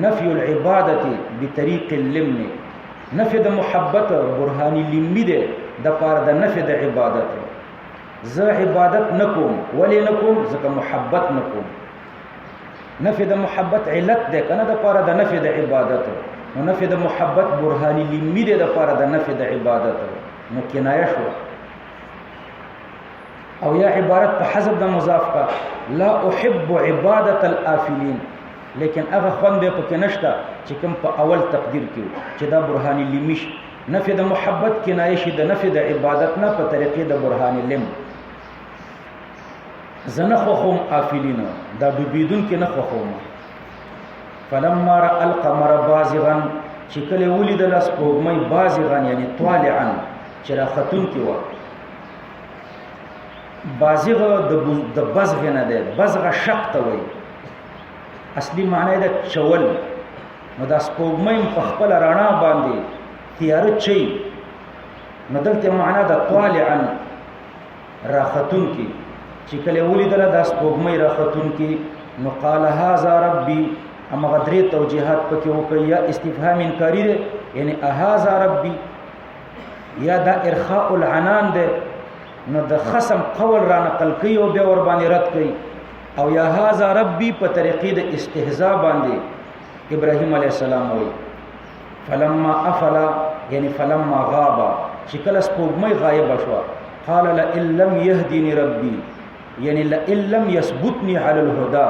نفي العبادة بطريق اللمن. نفي د محبت برهاني لمی ده د پاره د نفي د عبادت. زه عبادت نکوم، ولی نکوم؟ ځکه محبت نکوم. نفي د محبت علت ده کنه د پاره د نفي د عبادت، نو نفي د محبت برهاني لمی ده د پاره د نفي د عبادت، نو کنایه شو. او یا عبارت په حذف د مضاف کا، لا احب عبادت الافلین، لیکن هغه خوند به پکې نشته چې کوم په اول تقدیر کې چې دا برهاني لمی شي. نفي د محبت کنایه شي د نفي د عبادت نه په طریقې د برهاني لم. زه نه خوښوم افلین، دا ډوبېدونکي نه خوښوم. فلما را القمر بازغا چې کله ولیدل سپوږمۍ بازغا یعنی طالعا چې راختونکې وه. بازغ د بزغ نه دی، بزغ شق ته وایي، اصلي معنی ده چول. نو دا سپوږمۍ په خپل رڼا باندې تیاره چي، نو دلته معنا ده طالعا راختونکې. چې کله ولیدله دا سپوږمۍ راختونکې، نو قال هذا ربي، همغه درې توجیهات پکې وکړي. یا استفهام انکاري دی، یعنی هذا ربي، یا دا ارخاء العنان دی، نو د خصم قول را نقل کوي او بیا ور باندې رد کوي. او یا هذا ربي په طریقې د استهزاء باندې ابراهیم علیه السلام وایي. فلما افل یعنی فلما غاب، چې کله سپوږمۍ غایبه شوه، قال لئن لم يهدني ربي، یعنی لئن لم يثبتني على الهدى،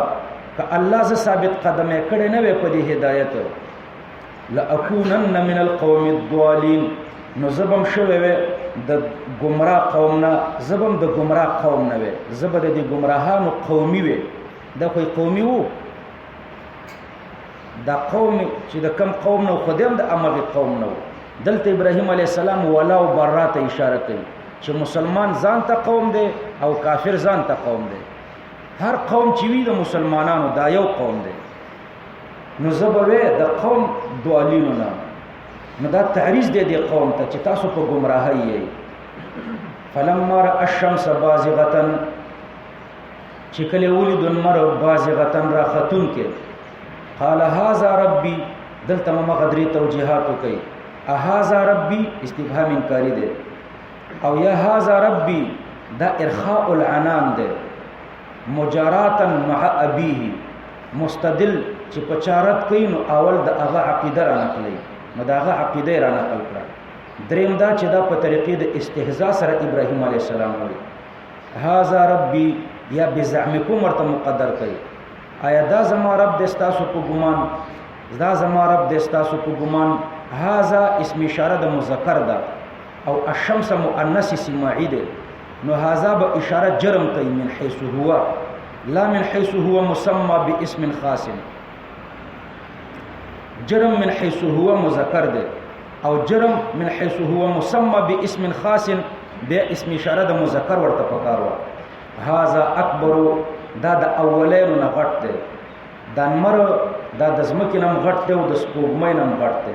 که الله ز ثابت قدمه کړي نه وي په دې هدایت، لاكونن من القوم الضالين، نو زبم شوي وي د گمراه قوم نه، زبم د گمراه قوم نه وي، زبر د گمراهانو قومي وي. دا خو قومي وو، دا قوم چې د کم قوم نو خدام د امر قوم نو. دلته ابراهيم عليه السلام ولا او برات اشاره کوي چې مسلمان ځان ته قوم دی او کافر ځان ته قوم دی. هر قوم چې وي د مسلمانانو دا یو قوم دی. نو زبوي د قوم دوالینو نه، نو دا تعریض دی د قوم ته چې تاسو په گمراهی یې. فلما را الشمس بازغه، چې کله ولید المر بازغه راختون کې، قال هذا ربي، دلته مغدري توجيهات کوي. هذا ربي استفهام انکاری دی، او یا هذا ربي دا ارخاء العنان دی، مجاراتا مع ابيه، مستدل چې پچارت کوي نو اول د هغه عقیده را نقلي، نو دا هغه عقیده را نقل کړه. دریم دا چې دا په طریقې د استهزاء سره ابراهيم عليه السلام وایي هذا ربي، یا بزعمکم ورته مقدر کوي. آیا دا زما رب د ستاسو په ګمان، دا زما رب د ستاسو په ګمان. هذا اسم اشاره د مذکر ده، او الشمس مؤنث سماعی ده، نو هذا به اشاره جرم کوي من حيث هو، لا من حيث هو مسمى باسم خاص. جرم من حيث هو مذکر ده، او جرم من حيث هو مسمى باسم خاص، به اسم اشاره د مذکر ورته پکارو. هذا اکبر، دا د اولینو نه غټ دی، دا نمر دا د ځمکې نه غټ دی او د سپوږمۍ نه غټ دی.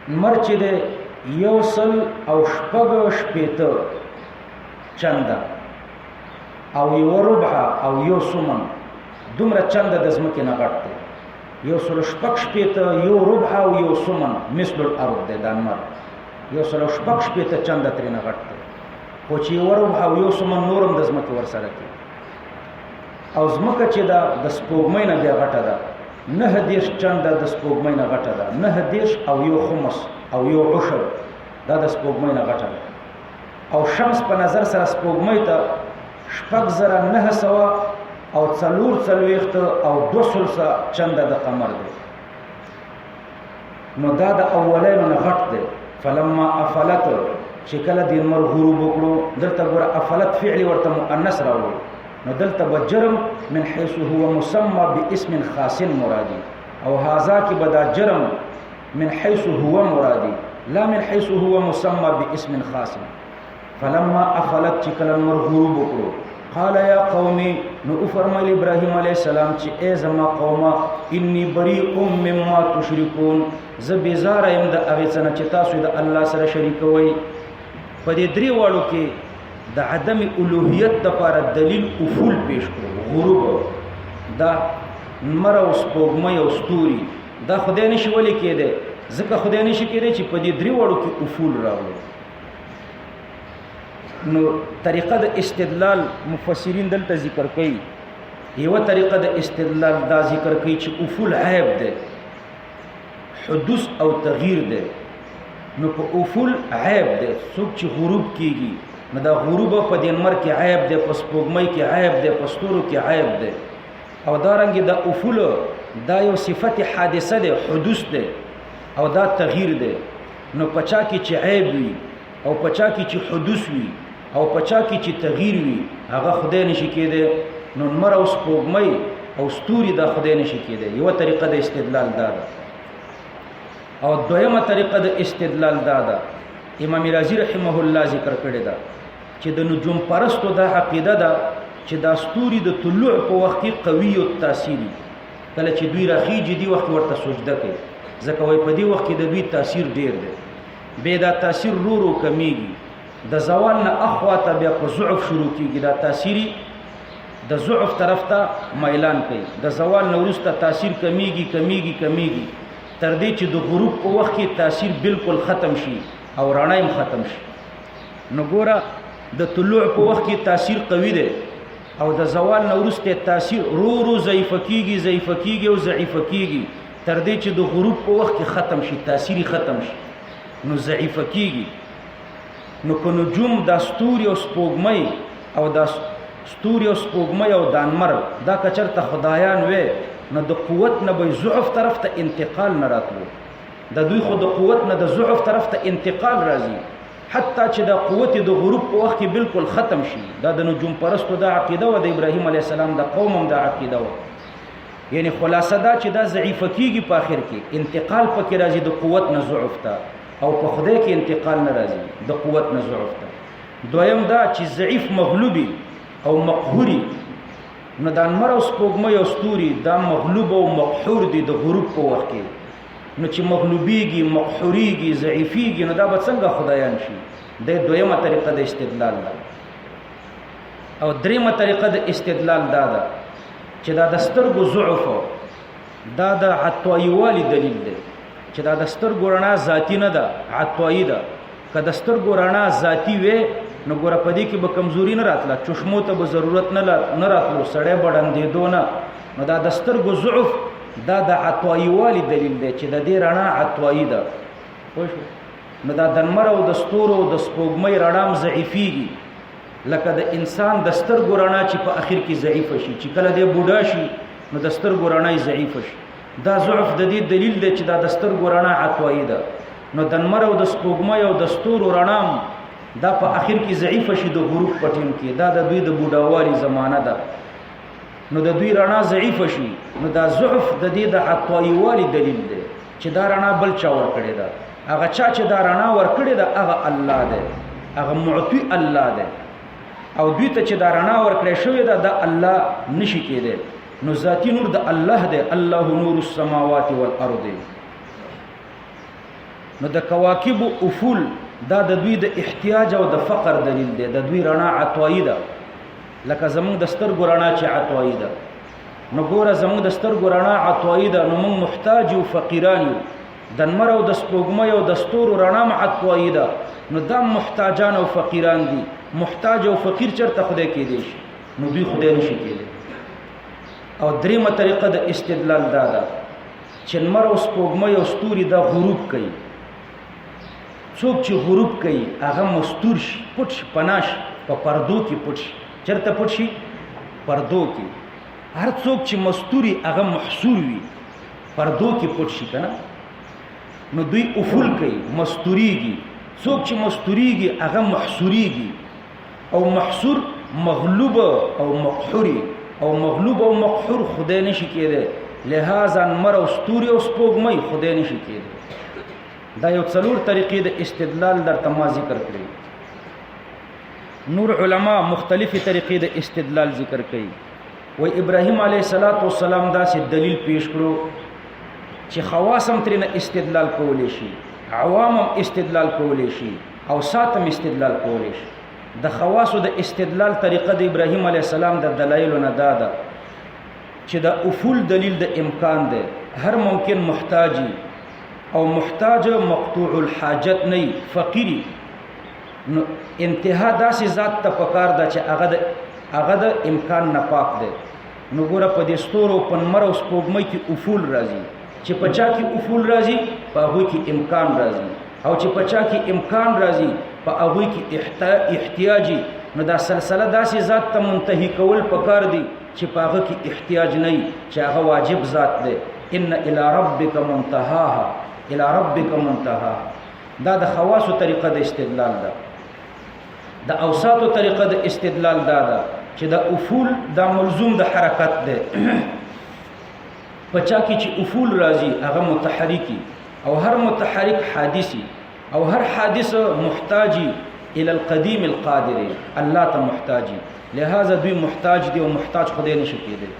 نمر چې دی 160 چنده او 1 ربع او 1 سمن، دومره چنده د ځمکې نه غټ دی. 160 1 ربع او 1 سمن مثل الارض دی. دا نمر 160 چنده ترې نه غټ دی، خو چې 1 ربع او 1 سمن نورم د ځمکې ورسره کوي. او ځمکه چې دا د سپوږمۍ نه بیا غټه ده، 9 چنده د سپوږمۍ نه غټه ده، 9 او 1 خمس او 1 عشر دا د سپوږمۍ نه غټه ده. او شمس په نظر سره سپوږمۍ ته 6900 او 440 او 200 چنده د قمر دی. نو دا د اولینو نه غټ دی. فلما افلت، چې کله د نمر غروب وکړو، دلته ګوره افلت فعل ورته مؤنث راوړو، نو دلته بجرم من حيث هو مسمى باسم خاص مرادي، او هذا کې بدا جرم من حيث هو مرادي، لا من حيث هو مسمى باسم خاص. فلما افلت، چې کله نمر غروب وکړو، قال يا قومي، نو فرمایل ابراهيم عليه السلام چې ای زما قومه، اني بريء مما تشركون، زه بیزار یم د هغې څه نه چې تاسو د الله سره شریکوئ. په دې درې واړو کې د عدم الوهیت دپاره دلیل افول پیش کړو. غروب، دا نمر او سپوږمۍ او ستوري، دا خدای نشي ولی کېدی، ځکه خدای نشي کېدی چې په دې درې واړو کې افول راوړو. نو طریقه د استدلال مفسرین دلته ذکر کوي. یوه طریقه د استدلال دا ذکر کوي چې افول عیب دی، حدوث او تغییر دی. نو په افول عیب دی، څوک چې غروب کېږي نو دا غروب په دې نمر کې عیب دی، په سپوږمۍ کې عیب دی، په ستورو کې عیب دی. او دارنګې دا افول دا یو صفت حادثه دی، حدوث دی، او دا تغییر دی. نو پچا کې چې عیب وي او پچا کې چې حدوث وي او پچا کې چې تغییر وي، هغه خدای نشي کېدی. نو لمر او سپوږمۍ او ستوري دا خدای نشي کېدی. یو طریقه د استدلال دا ده. او دویمه طریقه د استدلال دا ده، امام رازی رحمه الله ذکر کړی ده چې د نجوم پرستو دا عقیده ده چې دا ستوري د طلوع په وخت کې قوي او تاثیري، کله چې دوی راخیږي دی وخت ورته سجده کوي، ځکه وای په دې وخت کې د دوی تاثیر ډیر دی. به دا تاثیر رو کمیږي، د زوال نه اخواته بیا په ضعف شروع کیږي، دا تاثیری د ضعف طرف ته میلان کوي، د زوال نه وروسته تاثیر کمیږي تر دې چې د غروب په وخت کې تاثیر بالکل ختم شي او رڼا هم ختم شي. نو ګوره د طلوع په وخت کې تاثیر قوي دی او د زوال نه وروسته تاثیر رو ضعیف کیږي او ضعیف کیږي تر دې چې د غروب په وخت کې ختم شي، تاثیری ختم شي، نو ضعیف کیږي. نو په نجوم د ستوري او سپوږمۍ او د انمر دا کچرته خدایان وې، نو د قوت نه به ضعف طرف ته انتقال نه راتلو، د دوی خو د قوت نه د ضعف طرف ته انتقال راځي، حتی چې د قوت د غروب په وخت کې بالکل ختم شي. دا د نجوم پرستو دا عقیده و، د ابراهیم علیه السلام د قوم هم دا عقیده و. یعنی خلاصه دا چې دا ضعیف کیږي، په آخر کې انتقال پکې راځي د قوت نه ضعف ته، او په خدای کې انتقال نه راځي د قوت نه ضعف ته. دویم دا چې ضعیف مغلوبي او مقهوري، نو د انمر او سپوږمۍ او ستوري دا مغلوب او مقهور دي د غروب په وخت کې، نو چې مغلوبیږي مقهوریږي ضعیفیږي، نو دا به څنګه خدایان شي؟ د دویمه طریقه د استدلال ده. او دریمه طریقه د استدلال دا ده چې دا د سترګو ضعف دا د عطوایي والی دلیل دی، چې دا د سترګو رڼا ذاتی نه ده، عطوایي ده. که د سترګو رڼا ذاتی وې نو ګوره په دې کې به کمزوري نه راتله، چشمو ته به ضرورت نه راتلو، سړی به ړندېدو نه. نو دا د سترګو ضعف دا د عطوایي والی دلیل دی چې د دې رڼا عطوایي ده. پوه شو؟ نو دا د لمر او د ستورو او د سپوږمۍ رڼا هم ضعیفیږي، لکه د انسان د سترګو رڼا چې په اخر کې ضعیفه شي، چې کله دی بوډا شي نو د سترګو رڼا یې ضعیفه شي. دا ضعف د دې دلیل دی چې دا د سترګو رڼا عطوایي ده. نو د لمر او د سپوږمۍ او د ستورو رڼا دا په اخر کې ضعیفه شي د غروب په ټیم کې، دا د دوی د بوډاوالي زمانه ده، نو د دوی رڼا ضعیفه شي. نو دا ضعف د دې د عطوایي والی دلیل دی چې دا رڼا بل چا ورکړې ده. هغه چا چې دا رڼا ورکړې ده هغه الله دی، هغه معطي الله دی، او دوی ته چې دا رڼا ورکړې شوې ده دا الله نشي کېدی. نو ذاتی نور د الله دی، الله نور السماوات والارض. نو د کواکب افول دا د دوی د احتیاج او د فقر دلیل دی، د دوی رڼا عطوایي ده، لکه زمونږ د سترګو رڼا چې عطوایي ده. نو ګوره زمونږ د سترګو رڼا عطوایي ده، نو موږ محتاج او فقیران یو. د لمر او د سپوږمۍ او د ستورو رڼا هم عطوایي ده، نو دا محتاجان او فقیران دي. محتاج او فقیر چرته خدای کېدی شي؟ نو دوی خدای نشي کېدی. او دریمه طریقه د استدلال دا ده چې لمر او سپوږمۍ او ستوري دا غروب کوي. څوک چې غروب کوي هغه مستور شي، پټ شي، پناه شي، په پردو کې پټ شي. چرته پټ شي؟ پردو کې. هر څوک چې مستوري هغه محصور وي، پردو کې پټ شي که نه. نو دوی افول کوي، مستوریږي. څوک چې مستوریږي هغه محصوریږي، او محصور مغلوب او مقهوري، او مغلوب او مقهور خدای نشي کېدی. لہذا لمر او ستوري او سپوږمۍ خدای نشي کېدی. دا یو څلور طریقې د استدلال درته ما ذکر کړي. نور علما مختلفې طریقې د استدلال ذکر کوي. وی ابراهیم علیه السلام داسې دلیل پیش کړو چې خواص هم ترېنه استدلال کولی شي، عوام هم استدلال کولی شي، او ساتم استدلال کولی شي. د خواصو د استدلال طریقه د ابراهیم علیه السلام د دلایلو نه دا ده چې د افول دلیل د امکان دی، هر ممکن محتاجی او محتاج مقطوع الحاجت نه فقیری. نو انتها داسې ذات ته پکار ده چې هغه د امکان نه پاک دی. نو ګوره په دې ستورو په لمر او سپوږمۍ کې افول راځي، چې په چا کې افول راځي په هغوی کې امکان راځي، او چې په چا کې امکان راځي په هغوی کې احتیاجي. نو دا سلسله داسې ذات ته منتهي کول پکار دي چې په هغه کې احتیاج نه وي، چې هغه واجب ذات دی. ان الى ربک منتهاها، الى ربک منتهاها. دا د خواصو طریقه د استدلال ده. د اوساطو طریقه د استدلال دا ده چې دا افول دا ملزوم د حرکت ده پچا کې چې افول راځي هغه متحرکی او هر متحرک حادثي او هر حادث محتاجي الى القديم القادر الله ته محتاجي لہذا دوی محتاج دي او محتاج خدای نشي کېدی.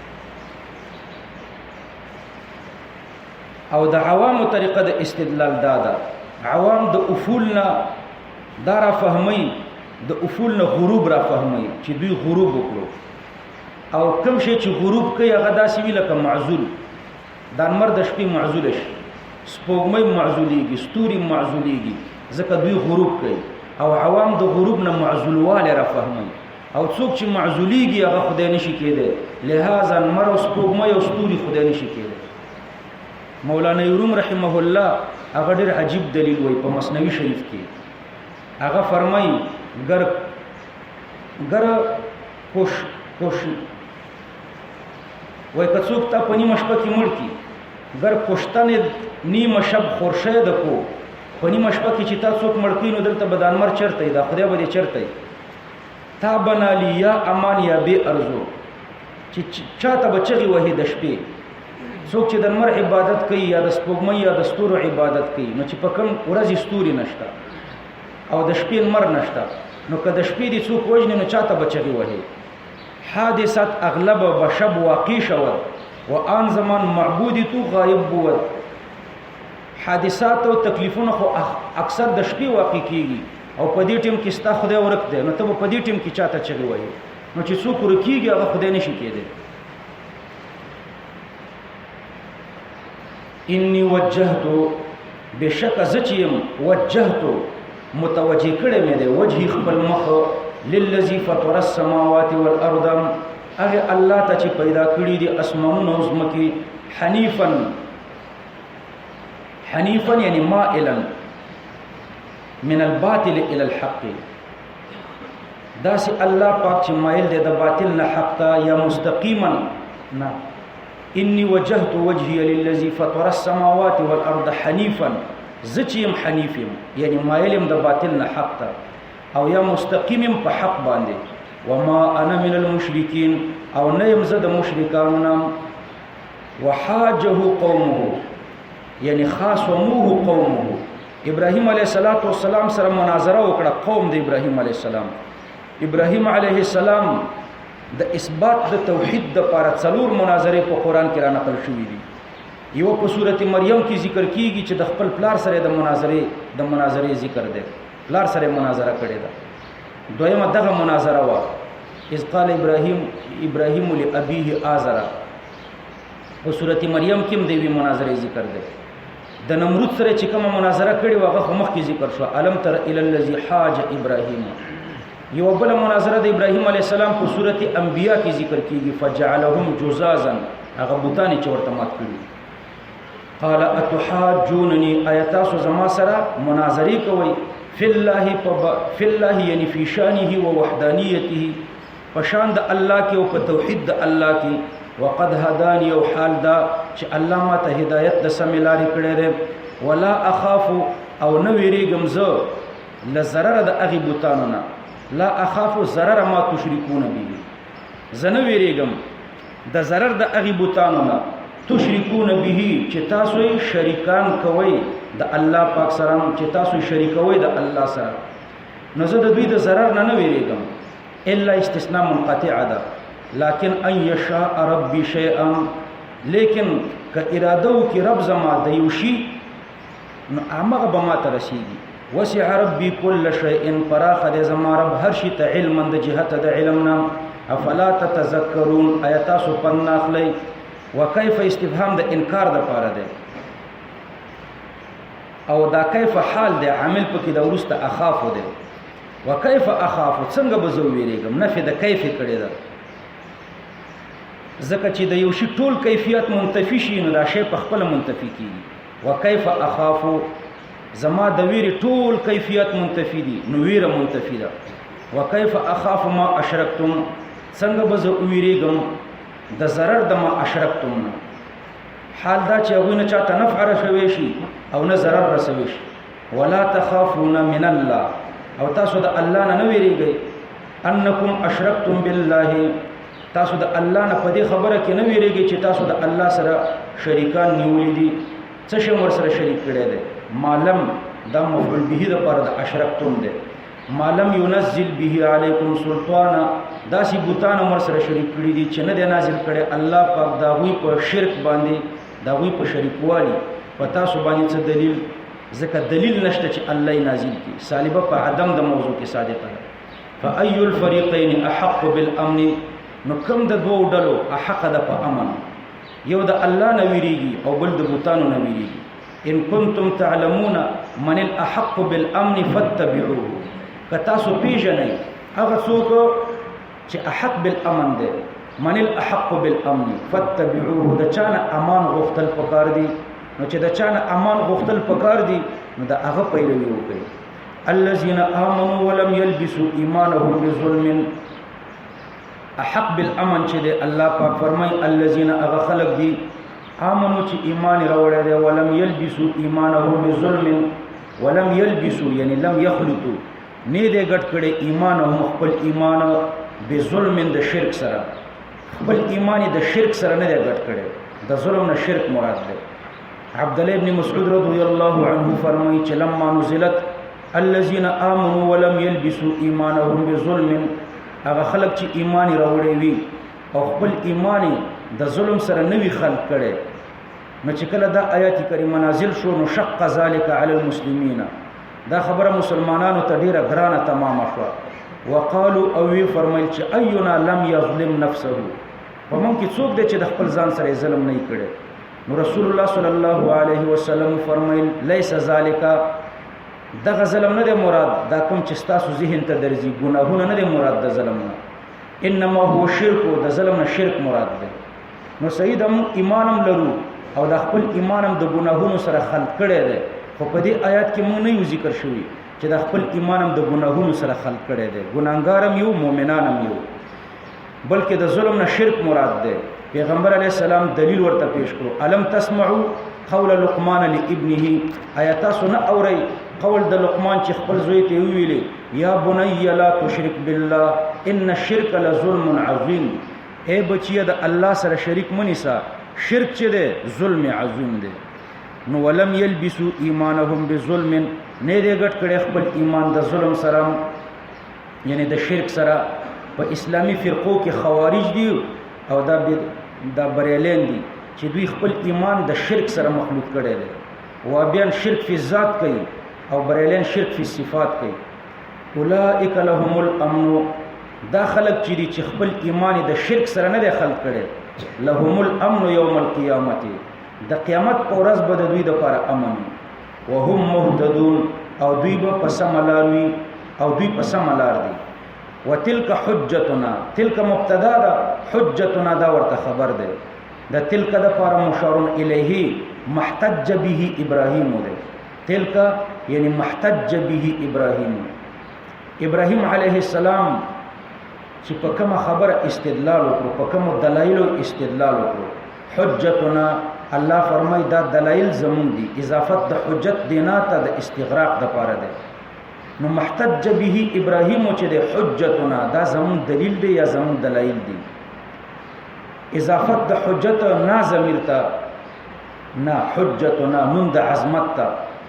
او د عوامو طریقه د استدلال دادا عوام د افولنا دارا فهمي د افولنا غروب را فهمي چې دوی غروب وکړو او کوم شي چې غروب کوي هغه داسې وی لکه معزول د انمر د شپې معزول شي سپوږمۍ معزولېږي ستوري معزولېږي ځکه دوی غروب کوي او عوام د غروب نه معزولواله را فهمي او څوک چې معزولېږي هغه خدای نشي کېدی لہذا انمر او سپوږمۍ او ستوري خدای نشي کېدی. مولانا یروم رحمه الله هغه ډېر عجیب دلیل وای په مثنوي شریف کې هغه فرمایي گر کوش وای کڅوک ته په نیمه شپه کې مړ کی گر کوشتنه نیمه شب خورشید کو په نیمه شپه کې چې تا څوک مړ کی نو دلته بدانمر چرته دا خدای به چرته تا بنالی یا امان یا بی ارزو چې چاته بچغي وحید شپې څوک چې د نمر عبادت کوي یا د سپوږمۍ یا د ستورو عبادت کوي نو چې په کوم ورځ ستوري نشته او د شپې نمر نشته نو که د شپې دي څوک وژني نو چاته بچغي وحید حادثت اغلب بشب واقع شود و آن زمان معبودی تو غایب بود. حادثات او تکلیفونه خو اکثر د شپې واقع کیږي او په دې ټیم کې ستا خدای ورک دی نو ته په دې ټیم کې چاته چغي وایي نو چې څوک ورکیږي هغه خدای نشي کېدی. انی وجهت بشک زچیم وجهت متوجه کړه مې دی وجهي خپل مخ للذي فطر السماوات والارض هغه الله ته چې پیدا کړی دي اسمانونه او زمکي حنیفا یعنی مائلا من الباطل الى الحق داسې الله پاک چې مایل دی د باطل نه حق ته یا مستقیما نه. انی وجهت وجهي للذي فطر السماوات والارض حنيفا زچیم حنیفم یعنی مایلم د باطل نه حق ته او یا مستقیمم په حق باندې وما انا من المشرکین او نه يم زه د مشرکانو نام. وحاجه قومه یعنی خاصموه قومه ابراهیم علیه السلام سره مناظره وکړه قوم د ابراهیم علیه السلام. ابراهیم علیه السلام د اثبات د توحید د لپاره څلور مناظره په قران کې را نقل شوې دي. یو په سورته مریم کې ذکر کیږي چې د خپل پلار سره د مناظره ذکر ده پلار سره مناظره کړې ده. دویمه دغه مناظره وا اذ قال ابراهیم لابيه آزر په سورته مریم کې هم د وی مناظره ذکر ده. د نمرود سره چې کومه مناظره کړې واغه خو مخکې ذکر شو الم تر الى الذي حاج ابراهیم. یو بل مناظره د ابراهیم علیه السلام په سورته انبیاء کې ذکر کیږي فجعلهم جزازا هغه بوتانی چې ورته مات کړی. قال اتحاجونني ایتاسو زما سره مناظره کوي فی الله یعنی فی شانه و وحدانیته پشان د الله کې او په توحید د الله کې وقد هداني او حال دا چې الله ما ته هدایت د سملاري کړی دی ولا اخاف او نو ویریږم زه لزرر د اغي بوتانو نه لا اخاف ضرر ما تشركون به زنه ویریږم د ضرر د اغي بوتانو نه تشركون به چې تاسو شریکان کوي د الله پاک سره چې تاسو شریکوي د الله سره نو زه د دوی د ضرر نه ویریږم الا استثناء منقطع ده لكن ان يشاء ربي شيئا لیکن که اراده وکي رب زما د یوشي نو هغه به ما ته رسیږي. وسع ربي كل شيء فراخ د زما رب هر شي ته علما د جهته د علمنا افلا تتذكرون آیات سو پناخلی. وکيف استفهام د انکار د پاره ده او دا کیف حال د عامل پکې د ورسته اخاف ده. وکيف اخاف څنګه بزو ویریږم نفي د کیف کړي ده ځکه چې د یو شی ټول کیفیت منتفی شي نو دا شی په خپل منتفی کیږي. وکيف اخاف زما د ویری ټول کیفیت منتفی دي نو ویره منتفی ده. وكيف اخاف ما اشرکتم څنګه بزو ویریږم د ضرر د ما اشرکتم حال دا چې هغه نه چاته نفع رسوي شي او نه ضرر رسوي شي. ولا تخافون من الله او تاسو د الله نه ویریږئ انکم اشرکتم بالله تاسو د الله نه په دې خبره کې نه ویریږي چې تاسو د الله سره شریکان نیولې دي څه شی ور سره شریک کړي دي مالم دا مفعول به د پر د اشرکتم دي مالم ينزل به علیکم سلطانا دا سی بوتان ور سره شریک کړي دي چې نه دی نازل کړي الله پاک دا وی په شرک باندې دا وی په شریکوالي پتا سو باندې څه دلیل ځکه دلیل نشته چې الله یې نازل کړي سالبه په عدم د موضوع کې صادقه ده فأي الفريقين احق بالامن نو کوم د دوه ډلو احق ده په امن یو د الله نه ویریږي او بل د بوتانو نه ویریږي ان کنتم تعلمون من الاحق بالامن فاتبعوه کتا سو پیژنئ هغه څوک چې احق بالامن ده من الاحق بالامن فاتبعوه د چانه امان غوښتل پکار دي نو چې د چانه امان غوښتل پکار دي نو د هغه پیروي وکړي الذين امنوا ولم يلبسوا ایمانهم بظلم احق بالامن چې دی الله پاک فرمای الذين اغه خلق دي امنوا چې ایمان راوړل دي ولم يلبسوا ایمانهم بظلم ولم يلبسوا یعنی لم يخلطوا نه دې ګټ کړي ایمانهم خپل ایمان بظلم د شرک سره خپل ایمان د شرک سره نه دې ګټ کړي د ظلم نه شرک مراد ده عبد الله ابن مسعود رضی الله عنه فرمای چې لما نزلت الذين امنوا ولم يلبسوا ایمانهم بظلم هغه خلک چې ایمان راوړي وي او خپل ایمان د ظلم سره نوي خلق کړي نو چې کله دا آیات کریمه نازل شو نو شق ذلك على المسلمین دا خبره مسلمانانو ته ډیره ګرانه تمامه شو وقالو او وی فرمایل چې اينا لم يظلم نفسه ومن کې څوک دی چې د خپل ځان سره ظلم نه کړي نو رسول الله صلی الله علیه وسلم فرمایل ليس ذلك دغه ظلم نه دی مراد دا کوم چې تاسو ذهن ته درځي ګناهونه نه دی مراد د ظلم نه انما هو شرک د ظلم نه شرک مراد دی نو سیدم ایمانم لرو او د خپل ایمانم د ګناهونو سره خلق کړي دی خو په دې آیات کې مونږ نه یو ذکر شوی چې د خپل ایمانم د ګناهونو سره خلق کړي دی ګناګارم یو مؤمنانم یو بلکې د ظلم نه شرک مراد دی پیغمبر علیه السلام دلیل ورته پیش کړو الم تسمعوا قول لقمان لابنه آیات سن اوري قول د لقمان چې خپل زوی ته ویلي یا بني لا تشرك بالله ان الشرك لظلم عظیم اے بچیا د الله سره شریک منیسا شرک چې ده ظلم عظیم ده نو ولم يلبسوا ایمانهم بظلم نه دې ګټ کړي خپل ایمان د ظلم سره یعنی د شرک سره په اسلامی فرقو کې خوارج دي او دا بریلین دي چې دوی خپل ایمان د شرک سره مخلوط کړي دي وابیان شرک فی ذات کوي او بریلین شرک فی صفات کوي اولئک لهم الامن دا خلق چې خپل ایمان د شرک سره نه دی خلق کړي لهم الامن یوم القیامت د قیامت پر ورځ به دوی د لپاره امن وهم مهتدون او دوی به په سم لار وي او دوی په سم لار دي وتلک حجتنا تلک مبتدا ده حجتنا دا ورته خبر ده د تلک د لپاره مشار الیه محتج به ابراهیم ده تلک یعنی محتج به ابراهیم علیه السلام چې په کومه خبره استدلال وکړو په کومو دلایل استدلال وکړو حجتنا الله فرمای دا دلایل زمون دي اضافت د حجت دینا ته د استغراق د پاره ده نو محتج به ابراهیم چې د حجتنا دا زمون دلیل دی یا زمون دلایل دي اضافت د حجت نه زمیرتا نه حجتنا نون د عظمت ته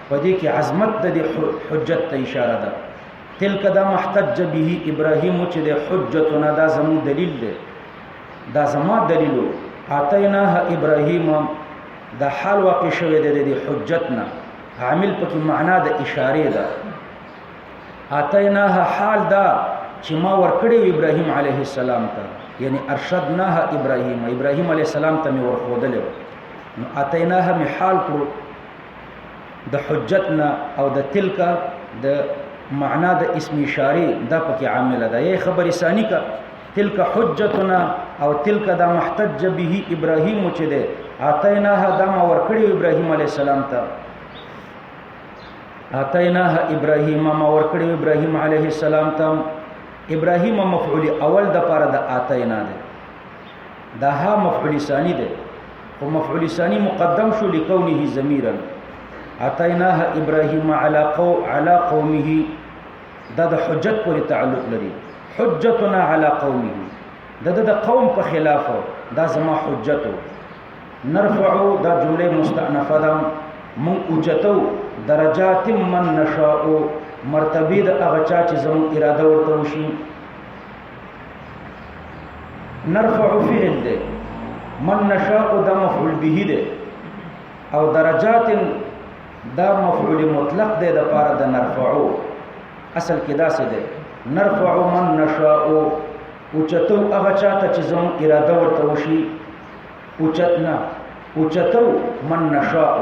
پدې کې عظمت د حجت ته اشاره ده تلک دا محتج به ابراهیم چې د حجتنا دا زمون دلیل دی دا زما دلیلو اتیناه ابراهیم دا حال واقع شوی دی د حجتنا عامل پکې معنا د اشاره ده اتیناه حال دا چې ما ورکړی ابراهیم علیه السلام ته یعنی ارشدناه ابراهیم علیه السلام ته می ورخودل نو اتیناه می حال کړو د حجتنا او د تلک د معنا د اسم اشاره دا پکې عامل ده یی خبر ثانی کا تلک حجتنا او تلک دا محتج به ابراهیم چې ده اتیناه دا ما ورکړی ابراهیم علیه السلام ته اتیناه ابراهیم ما ورکړی ابراهیم علیه السلام ته ابراهیم مفعول اول د پاره د اتینا ده دا ها مفعول ثانی ده او مفعول ثانی مقدم شو لکونه ضمیرا اتیناه ابراهیم علی قومه دا د حجت پورې تعلق لري حجتنا علی قومه د قوم په خلاف دا زما حجتو. نرفعو دا جمله مستأنفه ده، من اوچتو درجات من نشاء مرتبه د هغه چا چې زمون اراده ورته وشي. نرفع فعل ده، من نشاء دا مفعول به ده، او درجات دا مفعول مطلق ده د پاره د نرفعو. اصل کې دا څه ده؟ نرفع من نشاء اوچتو هغه چا ته چې زمون اراده ورته وشي. اوچتنا اوچتو من نشاء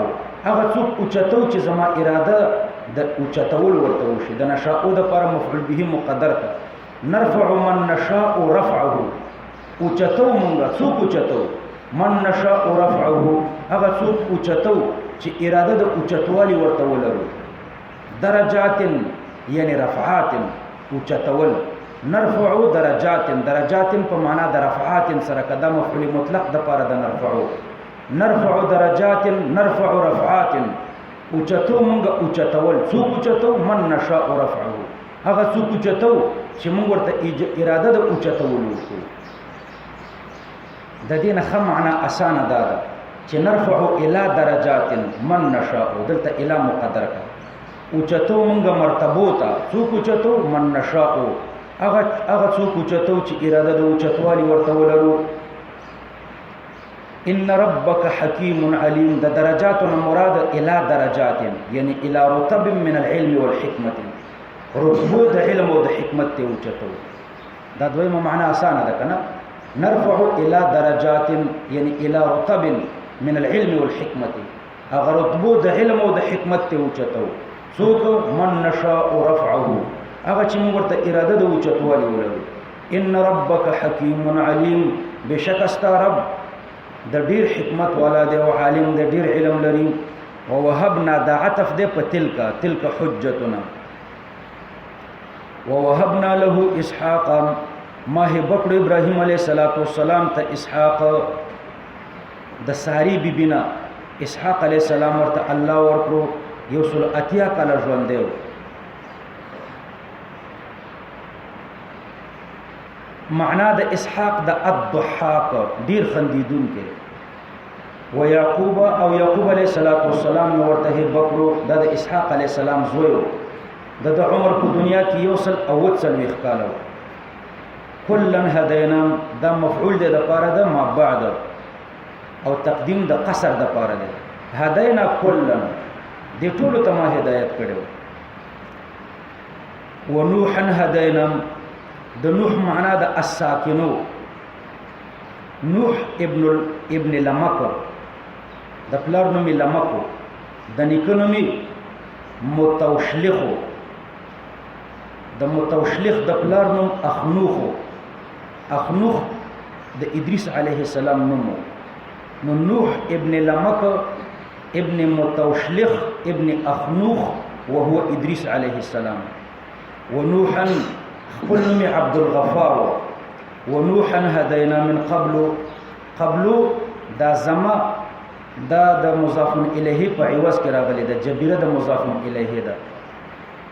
هغه څوک اوچتو چې زما اراده د اوچتول ورته وشي. د نشاء د پر مفعول به مقدر کا. نرفع من نشاء رفعه اوچتو مونږه څوک اوچتو من نشاء رفعه هغه څوک اوچتو چې اراده د اوچتوالي ورته ولرو. درجات یعنی رفعات اوچتول. نرفع درجات درجات په معنا د رفعات سره کده مفعول مطلق د پر د نرفعو. نرفع درجات نرفع رفعات اوچتو مونږه اوچتول. څوک اوچتو من نشاء رفعه هغه څوک اوچتو چې مونږ ورته اراده د اوچتول وکړو. د دې نه ښه معنا اسانه ده چې نرفع الى درجات من نشاء دلته الى مقدر کا. اوچتو مونږه مرتبو ته څوک اوچتو من نشاء هغه څوک اوچتو چې اراده د اوچتوالي ورته ولرو. ان ربک حکیم علیم د درجاتنا مراد الى درجات یعنی الى رتب من العلم والحکمت. رتبو د علم او د حکمت ته اوچتو. دا دویمه معنا اسانه ده کنه. نرفع الى درجات یعنی الى رتب من العلم والحکمت. هغه رتبو د علم او د حکمت ته اوچتو. څوک من نشاء رفعه هغه چې موږ ورته اراده د اوچتوالي ولرو. ان ربک حکیم علیم بشک استا رب د ډیر حکمت والا دی او عالم د ډیر علم لري. ووهبنا دا عطف دی په تلک حجتنا. ووهبنا له اسحاق ما هبکړو ابراهیم علیه السلام ته اسحاق د ساری بیبینا اسحاق علیه السلام ورته الله ورکړو. یو سل اتیا کاله ژوند دی. معنا د اسحاق د الضحاک ډیر خندیدون کې. و یعقوب او یعقوب علیه السلام ورته بکرو د اسحاق علیه السلام زوی. د عمر په دنیا کې یو سل او څلوېښت کاله. کلن هدینا دا مفعول دی د پاره د ما بعد او تقدیم د قصر د پاره دی. هدینا کلن د ټولو ته ما هدایت کړو. و نوحا هدینا د نوح معنا د الساکنو. نوح ابن لمک د پلار نوم لمکو د نیکه نوم متوشلخو. د متوشلخ د پلار نوم اخنوخو. اخنوخ د ادریس علیه السلام نوم. نو نوح ابن لمک ابن متوشلخ ابن اخنوخ وهو ادریس علیه السلام. ونوحا خپل نوم عبد الغفار. ونوحا هدینا من قبل دا زما دا د مضاف الیه په عوض کې راغلی د جبیره د مضاف الیه ده.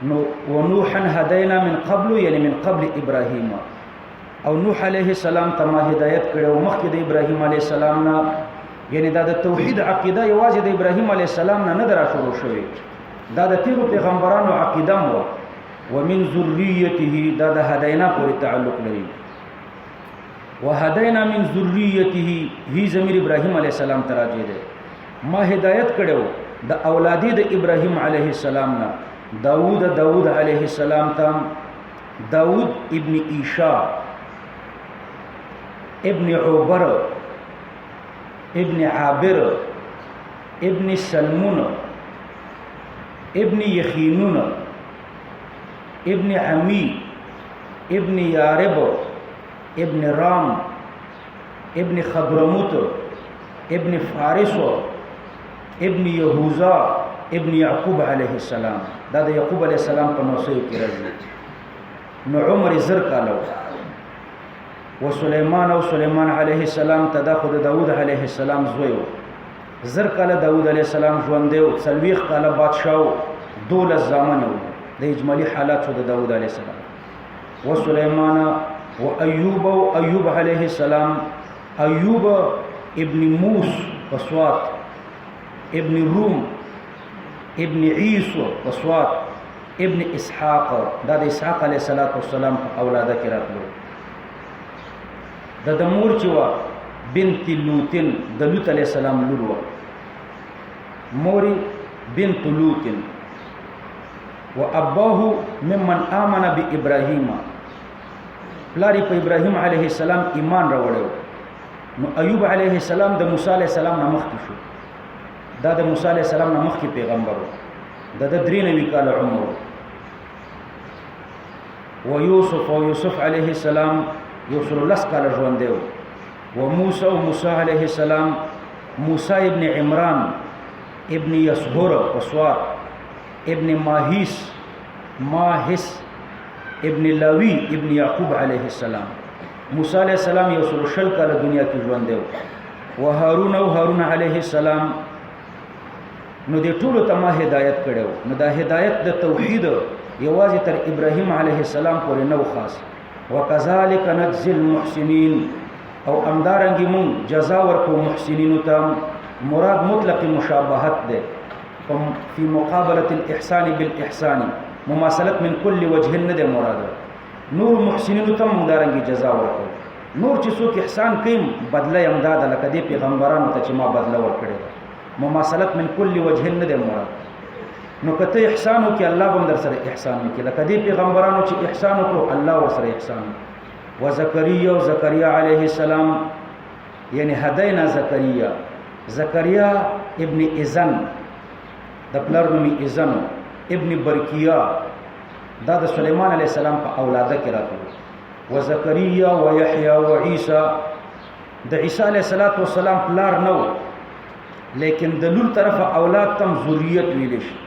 نو ونوحا هدینا من قبل یعنی من قبل ابراهیم. او نوح علیه السلام ته ما هدایت کړو مخکې د ابراهیم علیه السلام نه. یعنی دا د توحید عقیده یوازې د ابراهیم علیه السلام نه در شروع شوې. دا د تیرو پیغمبرانو عقیده مو. ومن ذریته دا د هدینا پورې تعلق لري. وهدینا من ذریته هی ضمیر ابراهیم علیه السلام ته راځي ده. ما هدایت کړو د اولادې د ابراهیم علیه السلام نه. داوود علیه السلام ته. داوود ابن ایشا ابن عبر ابن عابر ابن سلمون ابن یخینون ابن عمی ابن یارب ابن رام ابن خضرموت ابن فارس ابن یهوذا ابن یعقوب علیه السلام. دا د یعقوب علیه السلام په نوسیو کې راځي. نو عمر زر کالو. و سلیمان او سلیمان علیه السلام ته دا خود داود علیه السلام زوی و. زر کاله داود علیه السلام ژوند دی. 40 کاله بادشاہ 12 زامن و. د اجمالی حالات شو د داود علیه السلام. وسليمان وأيوب وأيوب عليه السلام أيوب ابن موس وصوات ابن روم ابن عيسو وصوات ابن اسحاق دا د اسحاق علیه السلام اولاده کې راتلو د مور چې وا بنت لوطن د لوط علیه السلام لور موري بنت لوط واباه ممن آمن بإبراهيم پلاری په ابراهيم عليه السلام ایمان راوړو نو ایوب عليه السلام د موسی عليه السلام نه مخکې شو دا د موسی عليه السلام نه مخکې پیغمبر د 93 کال عمر و یوسف عليه السلام یوسف لس کال ژوند دی و موسی عليه السلام موسی ابن عمران ابن یسهر وصوات ابن ماهس ابن لاوی ابن یعقوب علیه السلام موسی علیہ السلام یو سل شل کال دنیا کې ژوند دی و هارون علیه السلام نو دې ټولو ته ما هدایت کړو نو دا هدایت د توحید یوازې تر ابراهیم علیه السلام پورې نو خاص وکذالک نجزی المحسنین او امدارنګي مون جزا ورکو محسنینو ته مراد مطلق مشابهت ده فی مقابله الاحسان بالاحسان مماثلت من کل وجه نه ده مراد نور محسنینو ته امدارنګي جزا ورکو نور چې څوک احسان کوي بدله امداد لکه دی پیغمبرانو ته چې ما بدله ورکړي مماثلت من کل وجه نه ده مراد نو کته احسان وکي الله هم در سره احسان وکي لکه دی پیغمبرانو چې احسان وکړو الله ور سره احسان و زکریا علیه السلام یعنی هدینا زکریا ابن اذن د پلار نوم اذن ابن برکیا دا د سليمان علیه السلام په اولاده کې راغلی و زکریا و یحیی و عیسی د عیسی علیه السلام پلار نو لیکن د لور طرفه اولاد تم ذریت ویل شي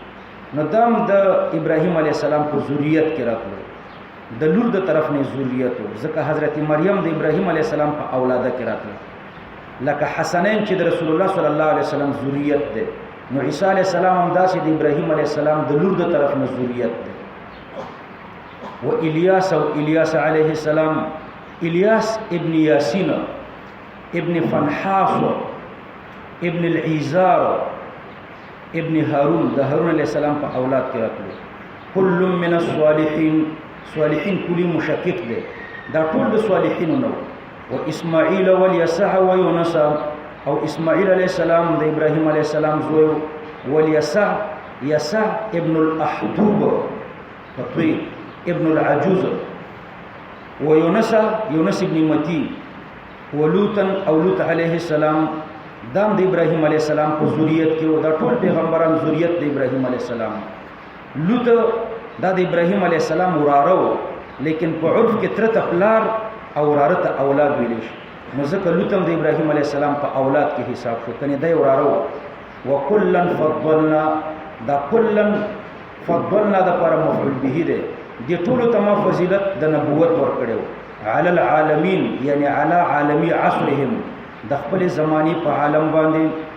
نو دام د ابراهیم علیه السلام په ذریت کې راغلی د لور د طرف نه ذریت ځکه حضرت مریم د ابراهیم علیه السلام په اولاده کې راغلی لکه حسنین چې د رسول الله صلی الله علیه وسلم ذریت ده نو عیسی علیه السلام هم داسې د ابراهیم علیه السلام د لور د طرف نه ذریت ده و الیاس علیه السلام الیاس ابن یاسین ابن فنحاس ابن العیزار ابن هارون د هارون علیه السلام په اولاد کې راغلی کل من الصالحین صالحین کلی مشکک ده دا ټول د صالحین نو و اسماعیل والیسع و یونس او اسماعیل علیہ السلام د ابراهیم علیہ السلام زوی والیسع ابن الاحدوب فطوی ابن العجوز و یونس ابن متی و لوط علیہ السلام دام د ابراهیم علیہ السلام په ذریت کې دا ټول پیغمبران ذریت د ابراهیم علیہ السلام لوط دا د ابراهیم علیہ السلام وراره لیکن په عرف کې تر تپلار او وراره ته اولاد ویل شي نو ځکه لوط هم د ابراهیم علیہ السلام په اولاد کې حساب شو کني دی وراره وکلن فضلنا دا کلن فضلنا د پر مفعول به دی د ټول تمام فضیلت د نبوت ورکړو علی العالمین یعنی علی عالمی عصرهم د خپل زمانی په عالم باندې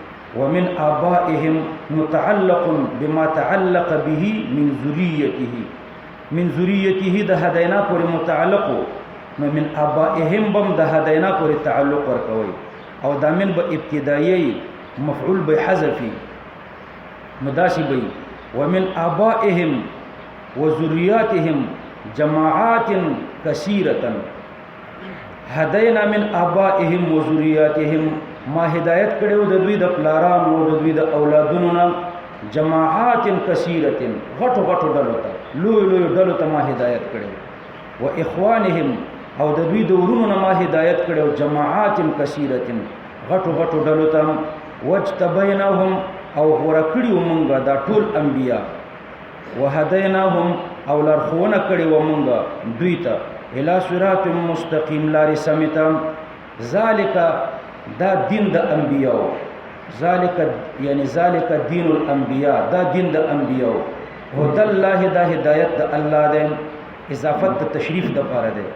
ومن آبائهم متعلق بما تعلق به من ذریته د هدینا پورې متعلق نو من آبائهم بم د هدینا پورې تعلق ورکوي او دا من به ابتدایي مفعول به حذفي مداشي به ومن آبائهم وذرياتهم جماعات كثيرة هدینا من آبائهم وذرياتهم ما هدایت کړو د دوی د پلارانو د دوی د اولادونو نه جماعات کثیرة غټو ډلو ته لوی ډلو ته ما هدایت کړو و اخوانهم او د دوی د ورونو نه ما هدایت کړو جماعات کثیرة غټو ډلو ته وجتبینهم او ورکړیو مونږه دا ټول انبیا وهدیناهم او لارښوونه کړې و مونږه دوی ته الی صراط مستقیم لارې سمې ته ذالک دا دین د انبیاو ذالک دین الانبیاء دا دین د انبیاو هدى الله دا هدایت د الله دی اضافت تشریف د پاره دی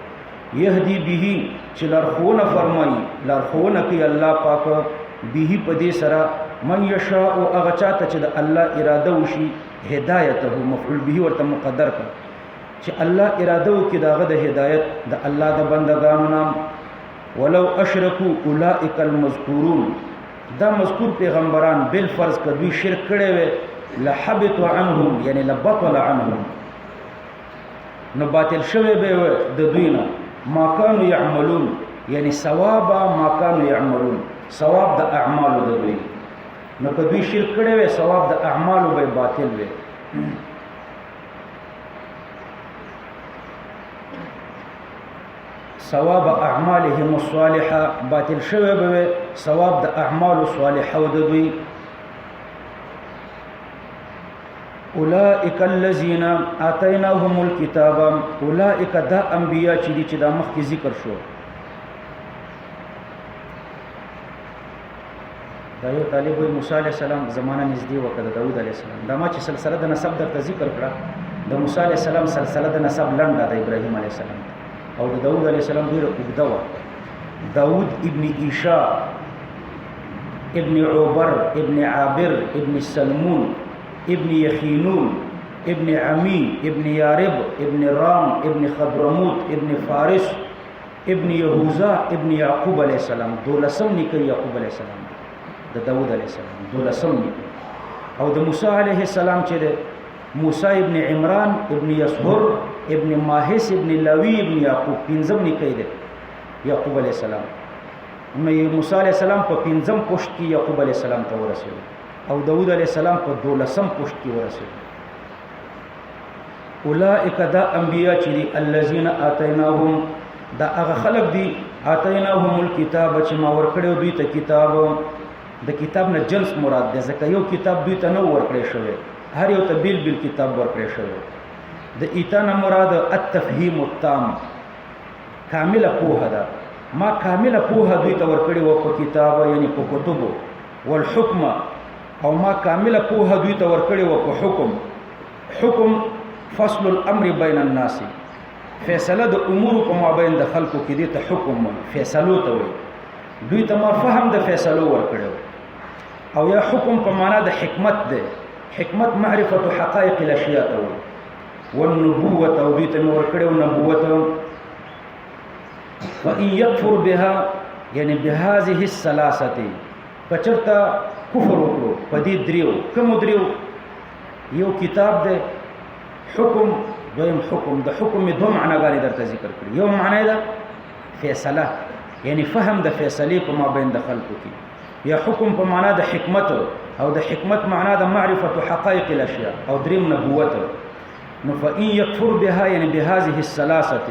یهدی به چې لارښوونه فرمایي لارښوونه کوي الله پاک به په دې سره من یشاء هغه چاته چې د الله اراده وشي هدایته مفعول به ورته مقدر کړ چې الله اراده وکړي داغه د هدایت د الله د بندگانو نام ولو اشرکو اولئک المذکورون دا مذکور پیغمبران بالفرض کدوی شرک کړي وي لحبط عنهم یعنی لبطل عنهم نو باطل شوی به د دوی نه ما كانوا يعملون یعنی ثواب ما كانوا يعملون ثواب د اعمالو د دوی نو کدوی شرک کړي وي ثواب د اعمالو به باطل وي ثواب اعمالهم الصالحه باطل شوی به ثواب د اعمال صالحه د دوی اولئک الذین آتیناهم الکتاب اولئک دا انبیاء چې دا مخکې ذکر شو دا یو طالب موسی علیہ السلام زمانہ نږدې وکړه داوود علیہ السلام دا ما چې سلسله د نسب درته ذکر کړه د موسی علیہ السلام سلسله د نسب لنډه د ابراهیم علیہ السلام او د داوود علیہ السلام ډیره اوږده وه داوود ابن ایشا ابن عبر ابن عابر ابن سلمون ابن یخینون ابن عمی ابن یارب ابن رام ابن خضرموت ابن فارس ابن یهوذا ابن یعقوب علیہ السلام دولسم نیکه یعقوب علیہ السلام د داوود علیہ السلام دولسم نیکه او د موسی علیہ السلام چې ده موسی ابن عمران ابن یسهر ابن ماهس ابن لاوی ابن یعقوب پنځم نیکه ده یعقوب علیہ السلام نو موسی علیہ السلام په پنځم پوشت کې یعقوب علیہ السلام ته ورسېد او داود علیہ السلام په 12 پوشت کې ورسېد اولئک دا انبیاء چې دي الذين آتیناهم دا هغه خلق دي آتیناهم الکتاب چې ما ورکړو دوی ته کتاب د کتاب نه جنس مراد ده ځکه یو کتاب دوی ته نو ورکړی شوی هر یو ته بیل بیل کتاب ورکړی شوی د ایتانه مراد التفهیم التام کامله پوهه ده ما کامله پوهه دوی ته ورکړی و په کتاب یعنی په کتبو والحکم او ما کامله پوهه دوی ته ورکړی و په حکم فصل الامر بین الناس فیصله د امور په مابین د خلکو کې دي ته حکم فیصلو ته وي دوی ته ما فهم د فیصلو ورکړو او یا حکم په معنا د حکمت ده حکمت معرفت حقائق الاشیاء ته وي والنبوه او دوی ته ورکړو نبوت وان يكفر بها یعنی بهذه الثلاثه پچرتا کفر وکړو په دې دریو کوم دریو یو کتاب ده حکم دویم حکم د حکم دوه معناګانې درته ذکر کړې یو معنی ده فیصله یعنی فهم د فیصلې په مابین د خلکو کې یا حکم په معنا د حکمت او د حکمت معنا د معرفت حقائق الاشیاء او دریم نبوت نو فإن يكفر بها یعنی بهذه الثلاثه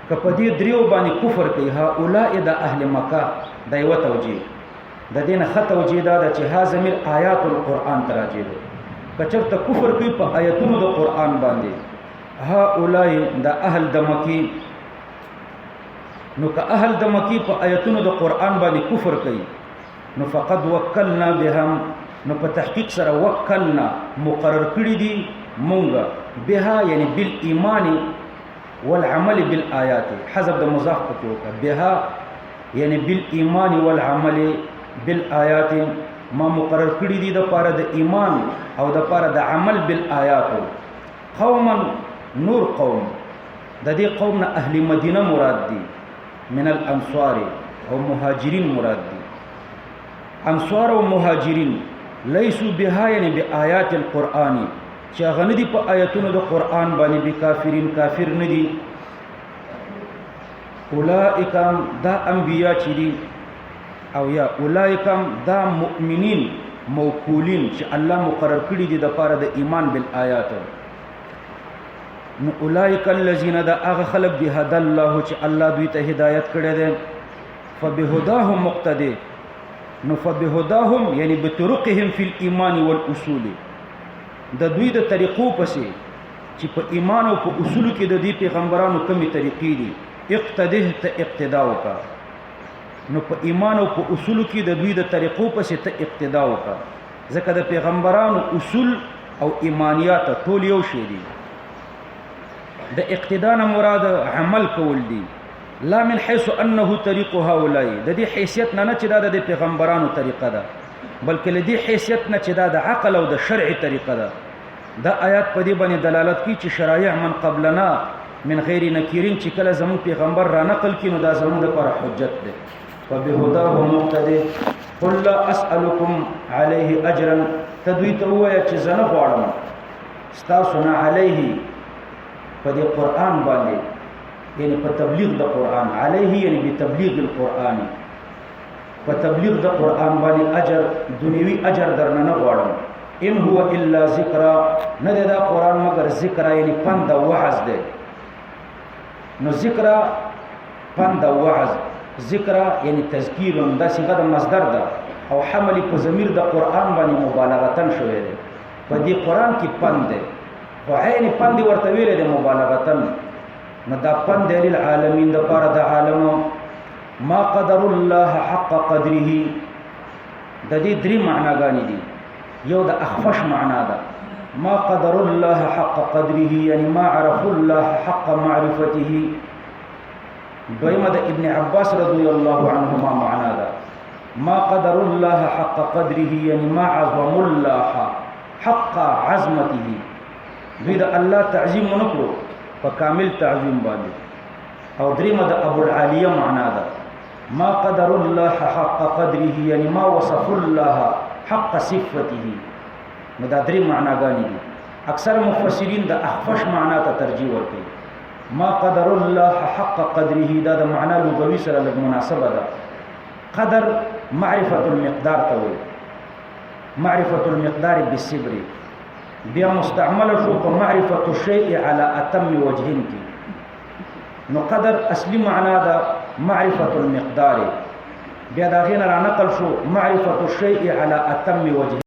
کپدی دریو باندې کفر کوي هؤلاء د اهل مکه د یو توجیه د دین خط توجیه دا چې ها زمیر آیات القرآن تراجه ده کچرته کفر کوي په آیاتونو د قرآن باندې هؤلاء د اهل د مکی نو که اهل د مکی په آیاتونو د قرآن باندې کفر کوي نو فقد وکلنا بهم نو په تحقیق سره وکلنا مقرر کړی دي مونږه بها یعنی بالایمان والعمل بالآیات حذف د مضاف پکې وکړه بها یعنی بالایمان والعمل بالآیات ما مقرر کړی دي د پاره د ایمان او د پاره د عمل بالآیات قوما نور قوم د دې قوم نه اهل مدینه مراد دي من الانصار او مهاجرین مراد دي انصار او مهاجرین لیسوا بها یعنی بآیات القرآن چې غنه دي په آیاتونو د قرآن باندې به کافرین کافر نه دي اولئک دا انبیاء چې دي او یا اولئک دا مؤمنین موکولین چې الله مقرر کړی دي د پاره د ایمان بالآیات نو اولئک الذین دا هغه خلق دی هدى الله چې الله دوی ته هدایت کړی دی فبهداهم مقتدی نو فبهداهم یعنی بطرقهم فی الايمان والاصول د دوی د طریقو پسې چې په ایمان او په اصول کې د دې پیغمبرانو کومې طریقې دي اقتده ته اقتدا وکا نو په ایمان او په اصول کې د دوی د طریقو پسې ته اقتدا وکا ځکه د پیغمبرانو اصول او ایمانیات ټول یو شی دي د اقتدا نه مراد عمل کول دي لا من حيث انه طريق هؤلاء د دې حیثیت نه چې دا د پیغمبرانو طریقه ده بلکې د دې حیثیت نه چې دا د عقل او د شرع طریقه ده دا آیات په دې باندې دلالت کوي چې شرایع من قبلنا من غیر نکیرین چې کله زمون پیغمبر را نقل کینو دا زمون لپاره حجت ده. فبهداه مقتدی قل لا اسالکم علیه اجرا تدوی ته وایي چې زنه غواړم ستاسو نه علیه په دې قران باندې یعنی په تبلیغ د قران علیه یعنی په تبلیغ القرآن په تبلیغ د قران باندې اجر دنیوي اجر درنه نه غواړم. ان هو الا ذکر نه دا قران مگر ذکر یعنی پند او وعظ ده. نو ذکر پند او وعظ ذکر یعنی تذکیر دا څنګه د مصدر ده او حمل په ضمیر د قران باندې مبالغتن شوی دی. په دې قران کې پند ده او عین پند ورته ویل د مبالغتن. نو دا پند للعالمین د پاره د عالمو ما قدر الله حق قدره. د دې درې معناګانې دي. یو د اخفش معنا ده ما قدر الله حق قدره یعنی ما عرف الله حق معرفته. دویمه د ابن عباس رضی الله عنهما معنا ده ما قدر الله حق قدره یعنی ما عظم الله حق عظمته. دوی د الله تعظیم ونکړو په کامل تعظیم باندې. او دریمه د ابو العالیه معنا ده ما قدر الله حق قدره یعنی ما وصف الله حق صفته. نو دا درې معناګانې دي. اکثر مفسرین د اخفش معنا ته ترجیح ورکوي. ما قدر الله حق قدره دا د معنا لغوي سره لږ مناسبه ده. قدر معرفة المقدار ته وایي. معرفة المقدار بالصبر بیا مستعمل شو په معرفة الشيء على اتم وجه کې. نو قدر اصلي معنا ده معرفة المقدار بیا دا غینه را نقل شو معرفة الشيء على اتم وجه.